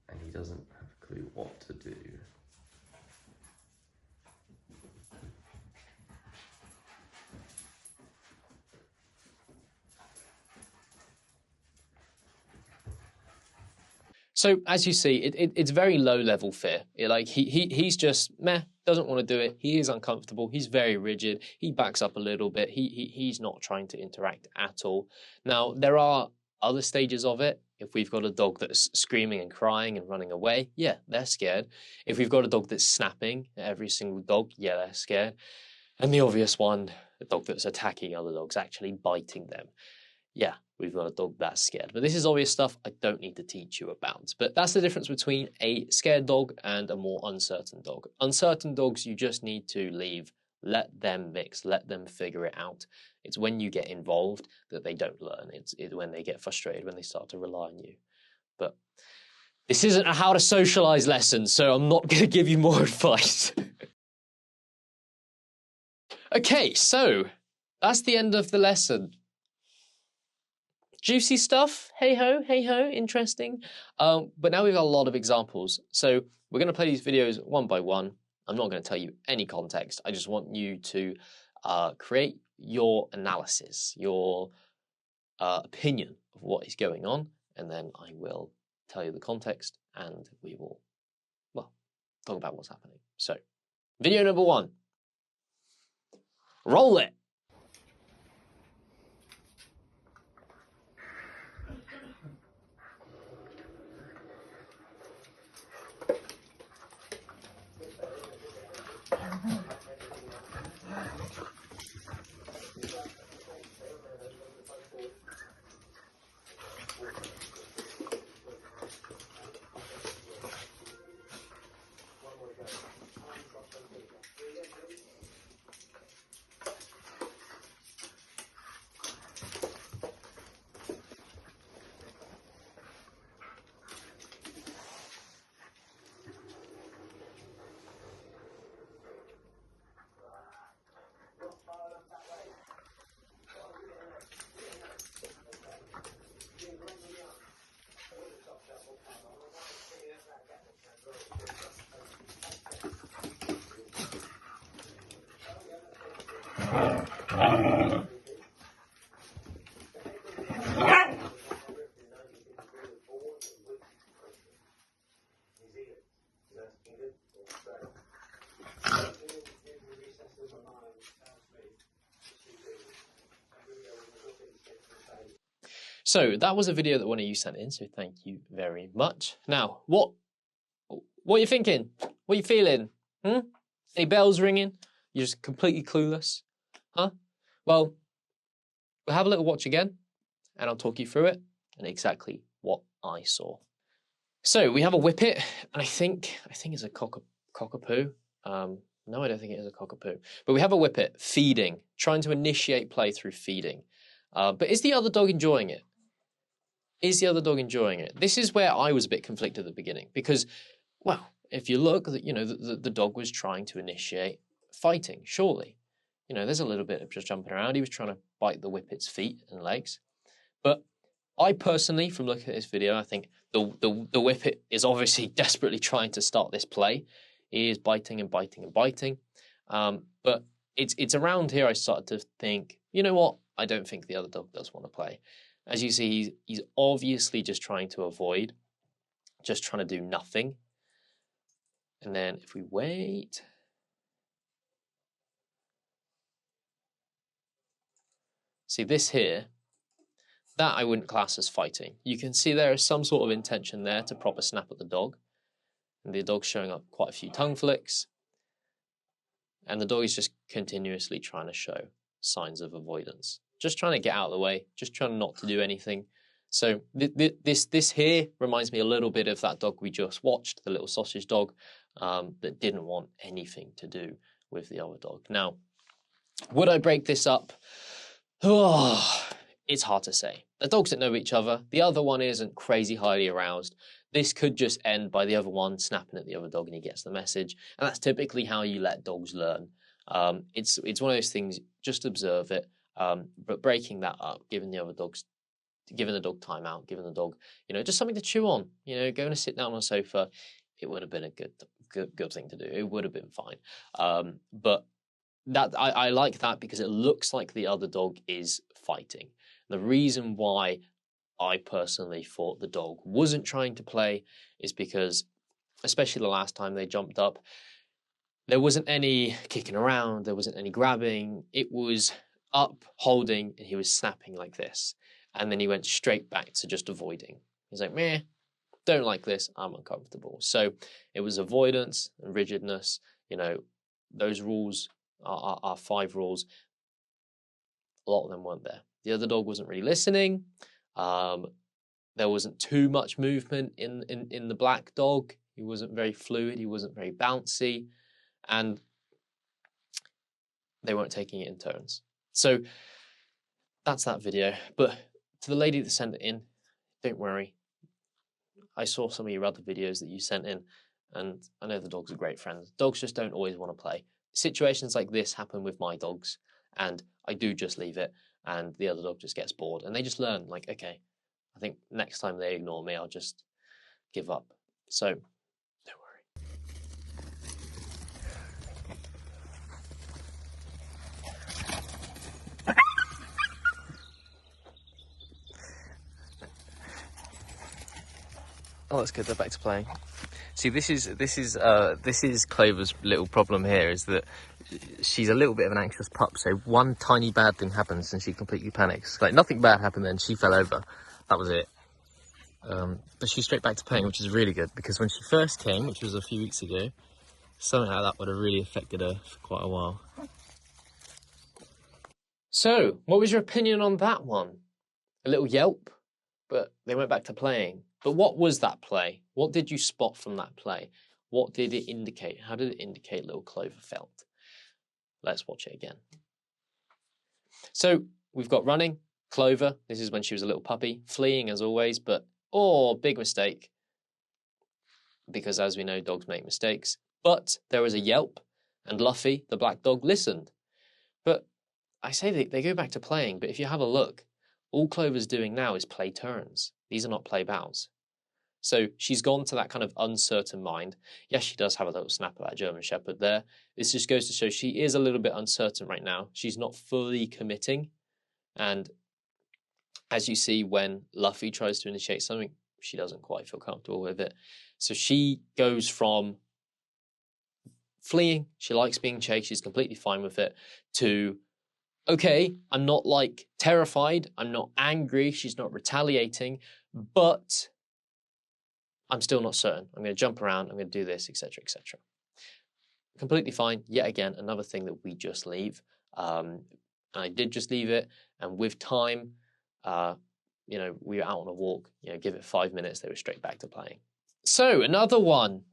and he doesn't have a clue what to do. So as you see, it's very low level fear. He's just meh, doesn't want to do it. He is uncomfortable. He's very rigid. He backs up a little bit. He's not trying to interact at all. Now there are other stages of it. If we've got a dog that's screaming and crying and running away, yeah, they're scared. If we've got a dog that's snapping at every single dog, yeah, they're scared. And the obvious one, a dog that's attacking other dogs, actually biting them. Yeah, we've got a dog that's scared. But this is obvious stuff I don't need to teach you about. But that's the difference between a scared dog and a more uncertain dog. Uncertain dogs, you just need to leave. Let them mix. Let them figure it out. It's when you get involved that they don't learn. It's when they get frustrated, when they start to rely on you. But this isn't a how to socialize lesson, so I'm not going to give you more advice. Okay, so that's the end of the lesson. Juicy stuff, hey ho, interesting. But now we've got a lot of examples. So we're going to play these videos one by one. I'm not going to tell you any context. I just want you to create your analysis, your opinion of what is going on, and then I will tell you the context and we will, well, talk about what's happening. So, video number 1. Roll it. So that was a video that one of you sent in, so thank you very much. Now, what are you thinking? What are you feeling? Any bells ringing? You're just completely clueless? Huh? Well, we'll have a little watch again, and I'll talk you through it and exactly what I saw. So we have a whippet, and I think it's a cockapoo. No, I don't think it is a cockapoo. But we have a whippet feeding, trying to initiate play through feeding. But is the other dog enjoying it? Is the other dog enjoying it? This is where I was a bit conflicted at the beginning because, well, if you look, you know, the dog was trying to initiate fighting, surely. You know, there's a little bit of just jumping around. He was trying to bite the whippet's feet and legs. But I personally, from looking at this video, I think the whippet is obviously desperately trying to start this play. He is biting and biting and biting. But it's around here I started to think, you know what? I don't think the other dog does want to play. As you see, he's obviously just trying to avoid, just trying to do nothing. And then if we wait, see this here, that I wouldn't class as fighting. You can see there is some sort of intention there to proper snap at the dog. And the dog's showing up quite a few tongue flicks. And the dog is just continuously trying to show signs of avoidance. Just trying to get out of the way, just trying not to do anything. So this here reminds me a little bit of that dog we just watched, the little sausage dog that didn't want anything to do with the other dog. Now, would I break this up? Oh, it's hard to say. The dogs that know each other, the other one isn't crazy highly aroused. This could just end by the other one snapping at the other dog and he gets the message. And that's typically how you let dogs learn. It's one of those things, just observe it. But breaking that up, giving the dog time out, giving the dog, you know, just something to chew on, you know, going to sit down on a sofa, it would have been a good thing to do. It would have been fine. But that I like that because it looks like the other dog is fighting. The reason why I personally thought the dog wasn't trying to play is because, especially the last time they jumped up, there wasn't any kicking around, there wasn't any grabbing. It was up, holding, and he was snapping like this. And then he went straight back to just avoiding. He's like, meh, don't like this, I'm uncomfortable. So it was avoidance and rigidness. You know, those rules are 5 rules. A lot of them weren't there. The other dog wasn't really listening. There wasn't too much movement in the black dog. He wasn't very fluid. He wasn't very bouncy. And they weren't taking it in turns. So that's that video. But to the lady that sent it in, don't worry. I saw some of your other videos that you sent in, and I know the dogs are great friends. Dogs just don't always want to play. Situations like this happen with my dogs, and I do just leave it, and the other dog just gets bored, and they just learn, like, okay, I think next time they ignore me, I'll just give up. So, don't worry. Oh, that's good. They're back to playing. See, this is Clover's little problem here, is that she's a little bit of an anxious pup. So one tiny bad thing happens and she completely panics. Like, nothing bad happened then, she fell over. That was it. But she's straight back to playing, which is really good, because when she first came, which was a few weeks ago, something like that would have really affected her for quite a while. So, what was your opinion on that one? A little yelp, but they went back to playing. But what was that play? What did you spot from that play? What did it indicate? How did it indicate little Clover felt? Let's watch it again. So we've got running, Clover. This is when she was a little puppy. Fleeing as always, but big mistake. Because as we know, dogs make mistakes. But there was a yelp, and Luffy, the black dog, listened. But I say they go back to playing, but if you have a look, all Clover's doing now is play turns. These are not play bows. So she's gone to that kind of uncertain mind. Yes, she does have a little snap of that German Shepherd there. This just goes to show she is a little bit uncertain right now. She's not fully committing. And as you see, when Luffy tries to initiate something, she doesn't quite feel comfortable with it. So she goes from fleeing, she likes being chased, she's completely fine with it, to, okay, I'm not like terrified, I'm not angry, she's not retaliating, but I'm still not certain. I'm going to jump around, I'm going to do this, etc., etc. Completely fine. Yet again, another thing that we just leave. I did just leave it, and with time, you know, we were out on a walk, you know, give it 5 minutes, they were straight back to playing. So, another one.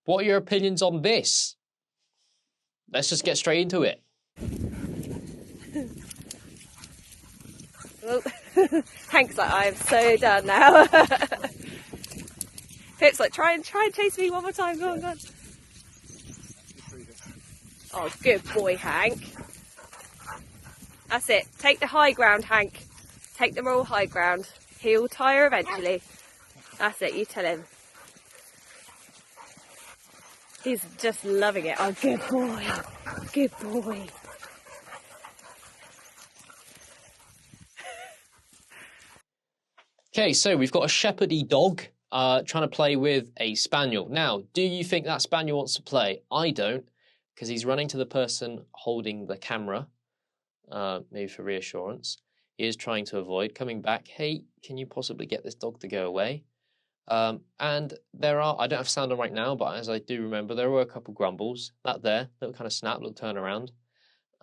What are your opinions on this? Let's just get straight into it. Well, Hank's like, I'm so done now. Pip's like, try and chase me one more time. Go on, go on. Oh, good boy, Hank. That's it. Take the high ground, Hank. Take the moral high ground. He'll tire eventually. That's it, you tell him. He's just loving it. Oh, good boy. Good boy. Okay, so we've got a shepherdy dog trying to play with a spaniel. Now, do you think that spaniel wants to play? I don't, because he's running to the person holding the camera, maybe for reassurance. He is trying to avoid coming back. Hey, can you possibly get this dog to go away? And there are, I don't have sound on right now, but as I do remember, there were a couple grumbles. That there, little kind of snap, little turn around.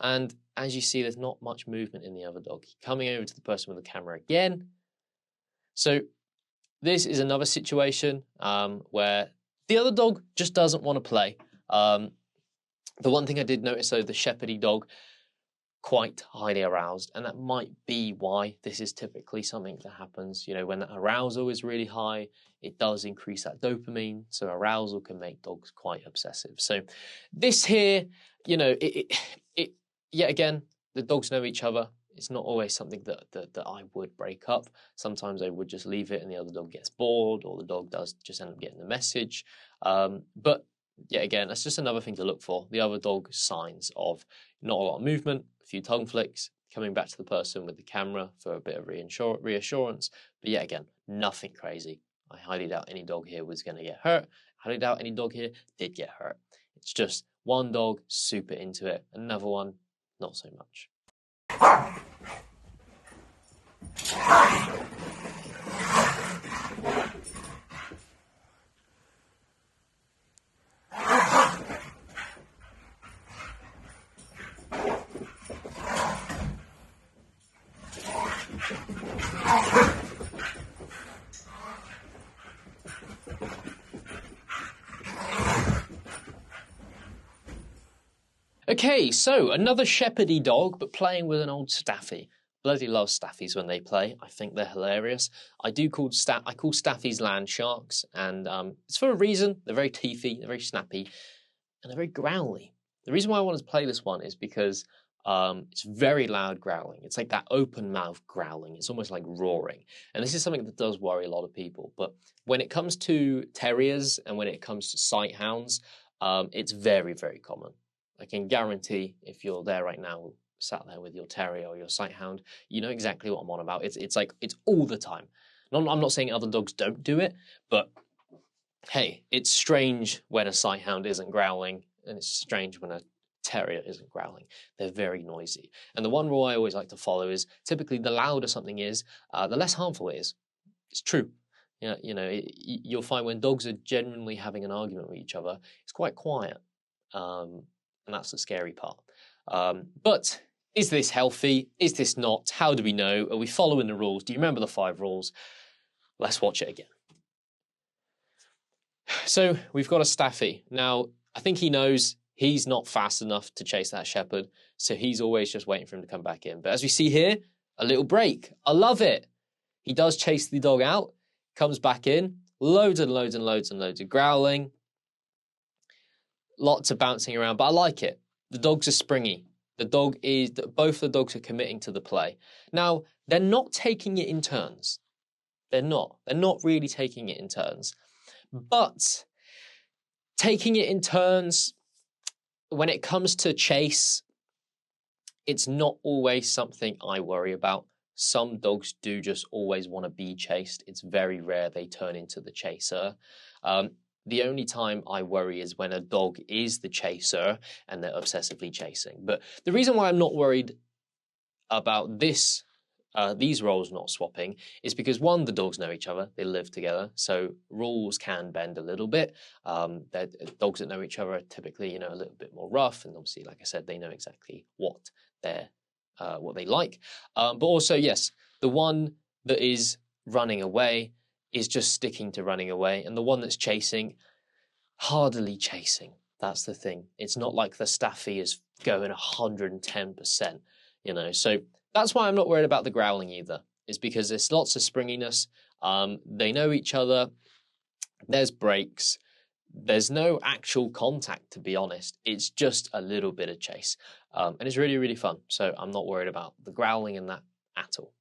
And as you see, there's not much movement in the other dog. Coming over to the person with the camera again. So this is another situation where the other dog just doesn't want to play. The one thing I did notice, though, the shepherdy dog, quite highly aroused, and that might be why this is typically something that happens. You know, when that arousal is really high, it does increase that dopamine, so arousal can make dogs quite obsessive. So this here, you know, it yet again, the dogs know each other. It's not always something that I would break up. Sometimes I would just leave it and the other dog gets bored, or the dog does just end up getting the message. But yet again, that's just another thing to look for. The other dog's signs of not a lot of movement, a few tongue flicks, coming back to the person with the camera for a bit of reassurance. But yet again, nothing crazy. I highly doubt any dog here was going to get hurt. I highly doubt any dog here did get hurt. It's just one dog super into it, another one not so much. Okay, so another shepherdy dog, but playing with an old staffy. Bloody love staffies when they play. I think they're hilarious. I call staffies land sharks, and it's for a reason. They're very teethy, they're very snappy, and they're very growly. The reason why I wanted to play this one is because it's very loud growling. It's like that open mouth growling. It's almost like roaring. And this is something that does worry a lot of people. But when it comes to terriers and when it comes to sighthounds, it's very, very common. I can guarantee if you're there right now, sat there with your terrier or your sighthound, you know exactly what I'm on about. It's like, it's all the time. I'm not saying other dogs don't do it, but hey, it's strange when a sighthound isn't growling, and it's strange when a terrier isn't growling. They're very noisy. And the one rule I always like to follow is typically the louder something is, the less harmful it is. It's true. You'll find when dogs are genuinely having an argument with each other, it's quite quiet. And that's the scary part. But is this healthy? Is this not? How do we know? Are we following the rules? Do you remember the 5 rules? Let's watch it again. So we've got a staffy. Now, I think he knows he's not fast enough to chase that shepherd, so he's always just waiting for him to come back in. But as we see here, a little break. I love it. He does chase the dog out, comes back in, loads and loads and loads and loads of growling. Lots of bouncing around, but I like it. The dogs are springy. Both the dogs are committing to the play. Now, they're not taking it in turns. They're not. They're not really taking it in turns. But taking it in turns, when it comes to chase, it's not always something I worry about. Some dogs do just always want to be chased. It's very rare they turn into the chaser. The only time I worry is when a dog is the chaser and they're obsessively chasing. But the reason why I'm not worried about these roles not swapping is because, one, the dogs know each other, they live together, so rules can bend a little bit. Dogs that know each other are typically, a little bit more rough, and obviously, like I said, they know exactly what they like. But also, yes, the one that is running away is just sticking to running away, and the one that's chasing, hardly chasing. That's the thing. It's not like the Staffy is going 110%, So that's why I'm not worried about the growling either, is because there's lots of springiness. They know each other. There's breaks. There's no actual contact, to be honest. It's just a little bit of chase. And it's really, really fun. So I'm not worried about the growling and that at all.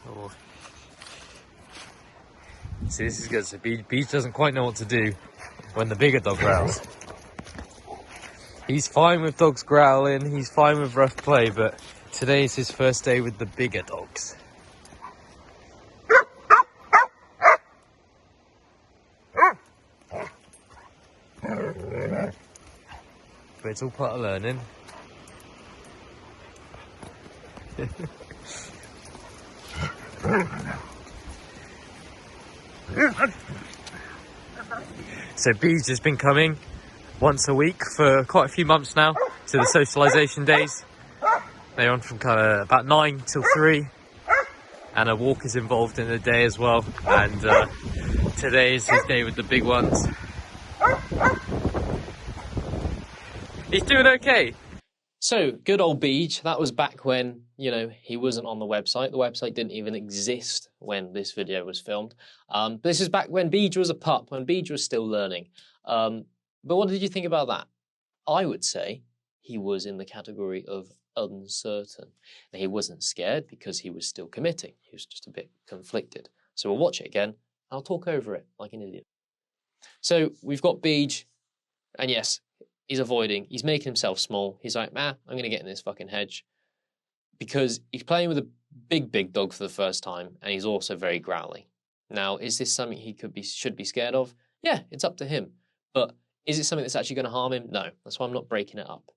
Oh. See, this is good. So Beach doesn't quite know what to do when the bigger dog growls. He's fine with dogs growling, he's fine with rough play, but today is his first day with the bigger dogs. But it's all part of learning. So Beach has been coming once a week for quite a few months now to the socialisation days. They're on from kind of about 9 till 3, and a walk is involved in the day as well. And today is his day with the big ones. He's doing okay. So, good old Beej. That was back when, he wasn't on the website. The website didn't even exist when this video was filmed. This is back when Beej was a pup, when Beej was still learning. But what did you think about that? I would say he was in the category of uncertain. Now, he wasn't scared because he was still committing. He was just a bit conflicted. So we'll watch it again. I'll talk over it like an idiot. So we've got Beej, and yes, he's avoiding. He's making himself small. He's like, I'm going to get in this fucking hedge. Because he's playing with a big dog for the first time, and he's also very growly. Now, is this something he should be scared of? Yeah, it's up to him. But is it something that's actually going to harm him? No, that's why I'm not breaking it up.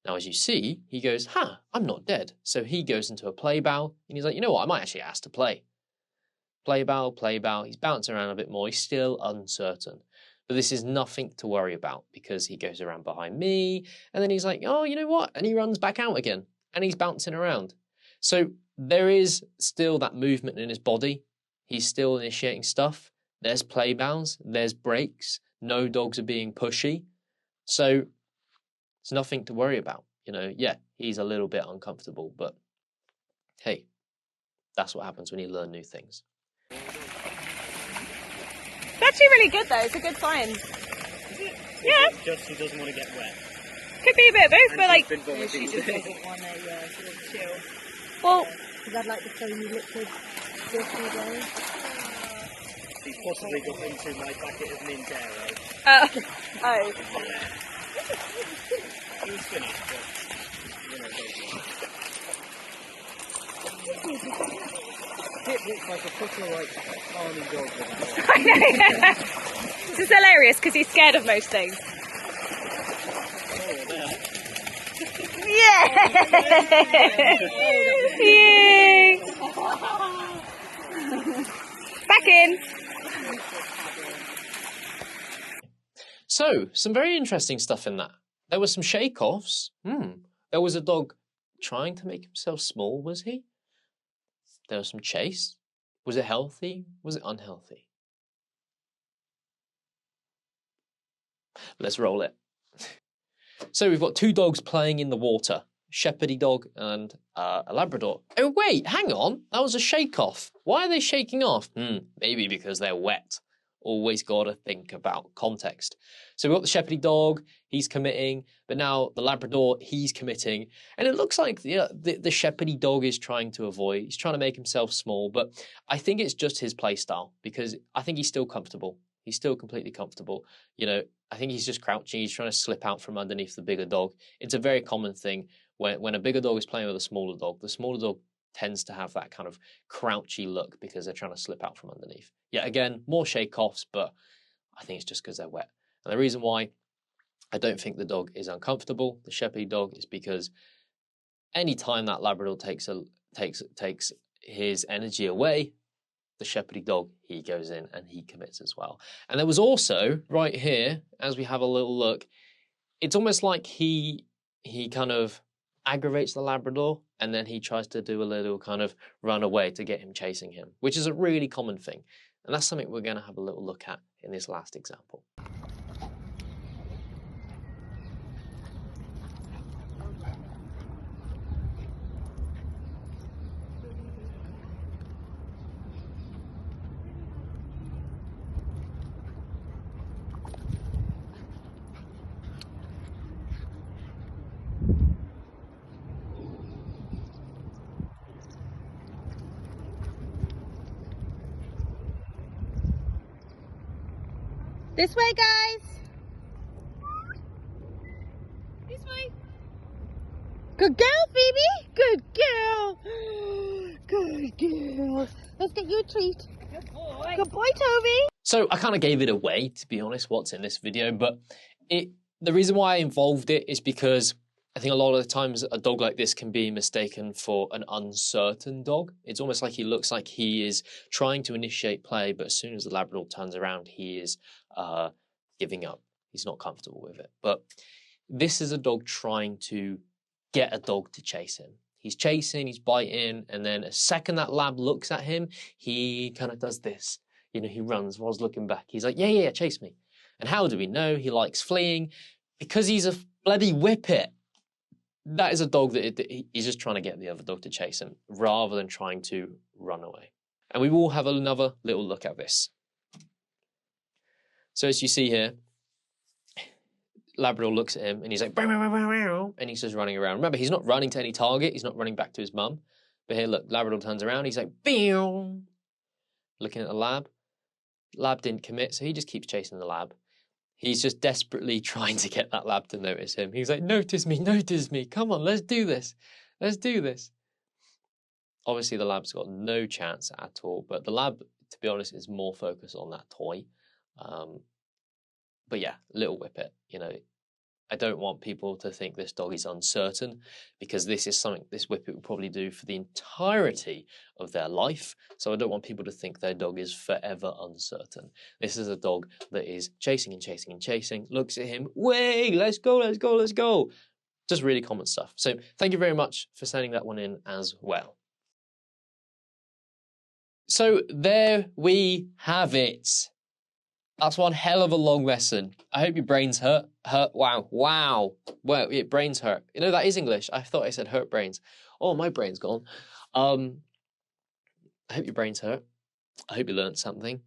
Now, as you see, he goes, I'm not dead. So he goes into a play bow, and he's like, you know what, I might actually ask to play. Play bow. He's bouncing around a bit more. He's still uncertain. But this is nothing to worry about because he goes around behind me, and then he's like, oh, you know what? And he runs back out again, and he's bouncing around. So there is still that movement in his body. He's still initiating stuff. There's play bows. There's breaks. No dogs are being pushy. So it's nothing to worry about. Yeah, he's a little bit uncomfortable, but hey, that's what happens when you learn new things. It's actually really good though, it's a good sign. Yeah. Just he doesn't want to get wet. Could be a bit of both, but like... She just doesn't want to, sort of chill. Well... Because I'd like the foamy liquid dirty days. He's possibly got into my packet of Mindero. Oh. He's finished, but... It looks like a proper, army dog with that. I know, yeah. This is hilarious because he's scared of most things. Yeah! Yay! Back in! So, some very interesting stuff in that. There were some shake-offs. There was a dog trying to make himself small, was he? There was some chase. Was it healthy? Was it unhealthy? Let's roll it. So we've got two dogs playing in the water. Shepherdy dog and a Labrador. Oh wait, hang on. That was a shake-off. Why are they shaking off? Maybe because they're wet. always got to think about context. So we've got the Shepherdie dog, he's committing, but now the Labrador, he's committing. And it looks like the Shepherdie dog is trying to avoid, he's trying to make himself small, but I think it's just his play style because I think he's still comfortable. He's still completely comfortable. You know, I think he's just crouching, he's trying to slip out from underneath the bigger dog. It's a very common thing when a bigger dog is playing with a smaller dog, the smaller dog tends to have that kind of crouchy look because they're trying to slip out from underneath. Yeah, again, more shake-offs, but I think it's just because they're wet. And the reason why I don't think the dog is uncomfortable, the Shepherdie dog, is because any time that Labrador takes his energy away, the Shepherdie dog, he goes in and he commits as well. And there was also, right here, as we have a little look, it's almost like he kind of aggravates the Labrador and then he tries to do a little kind of run away to get him chasing him, which is a really common thing. And that's something we're going to have a little look at in this last example. This way, guys. This way. Good girl, Phoebe. Good girl. Good girl. Let's get you a treat. Good boy. Good boy, Toby. So I kind of gave it away, to be honest, what's in this video, but the reason why I involved it is because I think a lot of the times a dog like this can be mistaken for an uncertain dog. It's almost like he looks like he is trying to initiate play, but as soon as the Labrador turns around, he is giving up. He's not comfortable with it. But this is a dog trying to get a dog to chase him. He's chasing, he's biting, and then a second that Lab looks at him, he kind of does this. You know, he runs whilst looking back. He's like, yeah, chase me. And how do we know he likes fleeing? Because he's a bloody whippet. That is a dog that he's just trying to get the other dog to chase him rather than trying to run away. And we will have another little look at this. So as you see here, Labrador looks at him and he's like, bow, bow, bow, bow, bow, and he's just running around. Remember, he's not running to any target. He's not running back to his mum. But here, look, Labrador turns around. He's like, bow, looking at the Lab. Lab didn't commit, so he just keeps chasing the Lab. He's just desperately trying to get that Lab to notice him. He's like, notice me. Come on, let's do this. Let's do this. Obviously, the Lab's got no chance at all. But the Lab, to be honest, is more focused on that toy. But yeah, little whippet. You know, I don't want people to think this dog is uncertain because this is something this whippet will probably do for the entirety of their life. So I don't want people to think their dog is forever uncertain. This is a dog that is chasing and chasing and chasing, looks at him, way, let's go. Just really common stuff. So thank you very much for sending that one in as well. So there we have it. That's one hell of a long lesson. I hope your brains hurt. Wow. Well, your brains hurt. You know, that is English. I thought I said hurt brains. Oh, my brain's gone. I hope your brains hurt. I hope you learned something.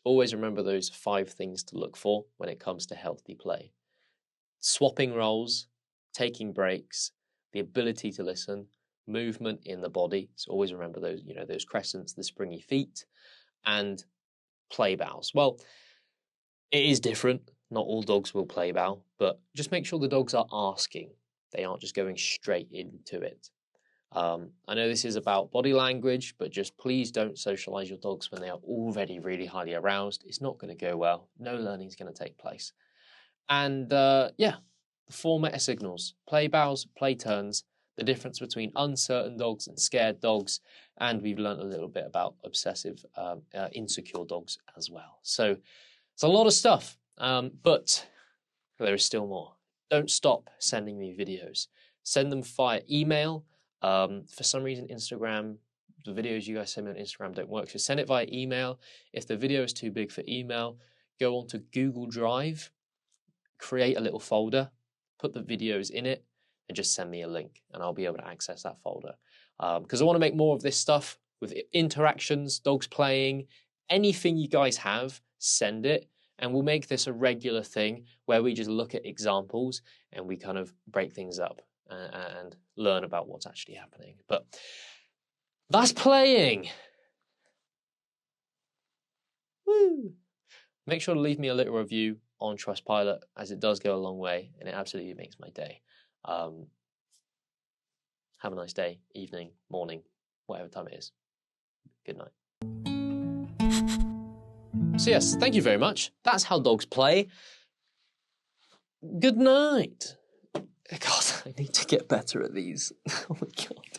Always remember those 5 things to look for when it comes to healthy play. Swapping roles, taking breaks, the ability to listen, movement in the body. So always remember those, you know, those crescents, the springy feet, and play bows. Well, it is different. Not all dogs will play bow, but just make sure the dogs are asking. They aren't just going straight into it. I know this is about body language, but just please don't socialize your dogs when they are already really highly aroused. It's not going to go well. No learning is going to take place. And yeah, the 4 meta signals: play bows, play turns, the difference between uncertain dogs and scared dogs, and we've learned a little bit about obsessive, insecure dogs as well. So it's a lot of stuff, but there is still more. Don't stop sending me videos. Send them via email. For some reason, Instagram, the videos you guys send me on Instagram don't work. So send it via email. If the video is too big for email, go onto Google Drive, create a little folder, put the videos in it, and just send me a link, and I'll be able to access that folder. Because I want to make more of this stuff with interactions, dogs playing, anything you guys have. send it. And we'll make this a regular thing where we just look at examples and we kind of break things up and learn about what's actually happening. But that's playing. Woo! Make sure to leave me a little review on Trustpilot, as it does go a long way and it absolutely makes my day. Have a nice day, evening, morning, whatever time it is. Good night. So yes, thank you very much. That's how dogs play. Good night. God, I need to get better at these. Oh my God.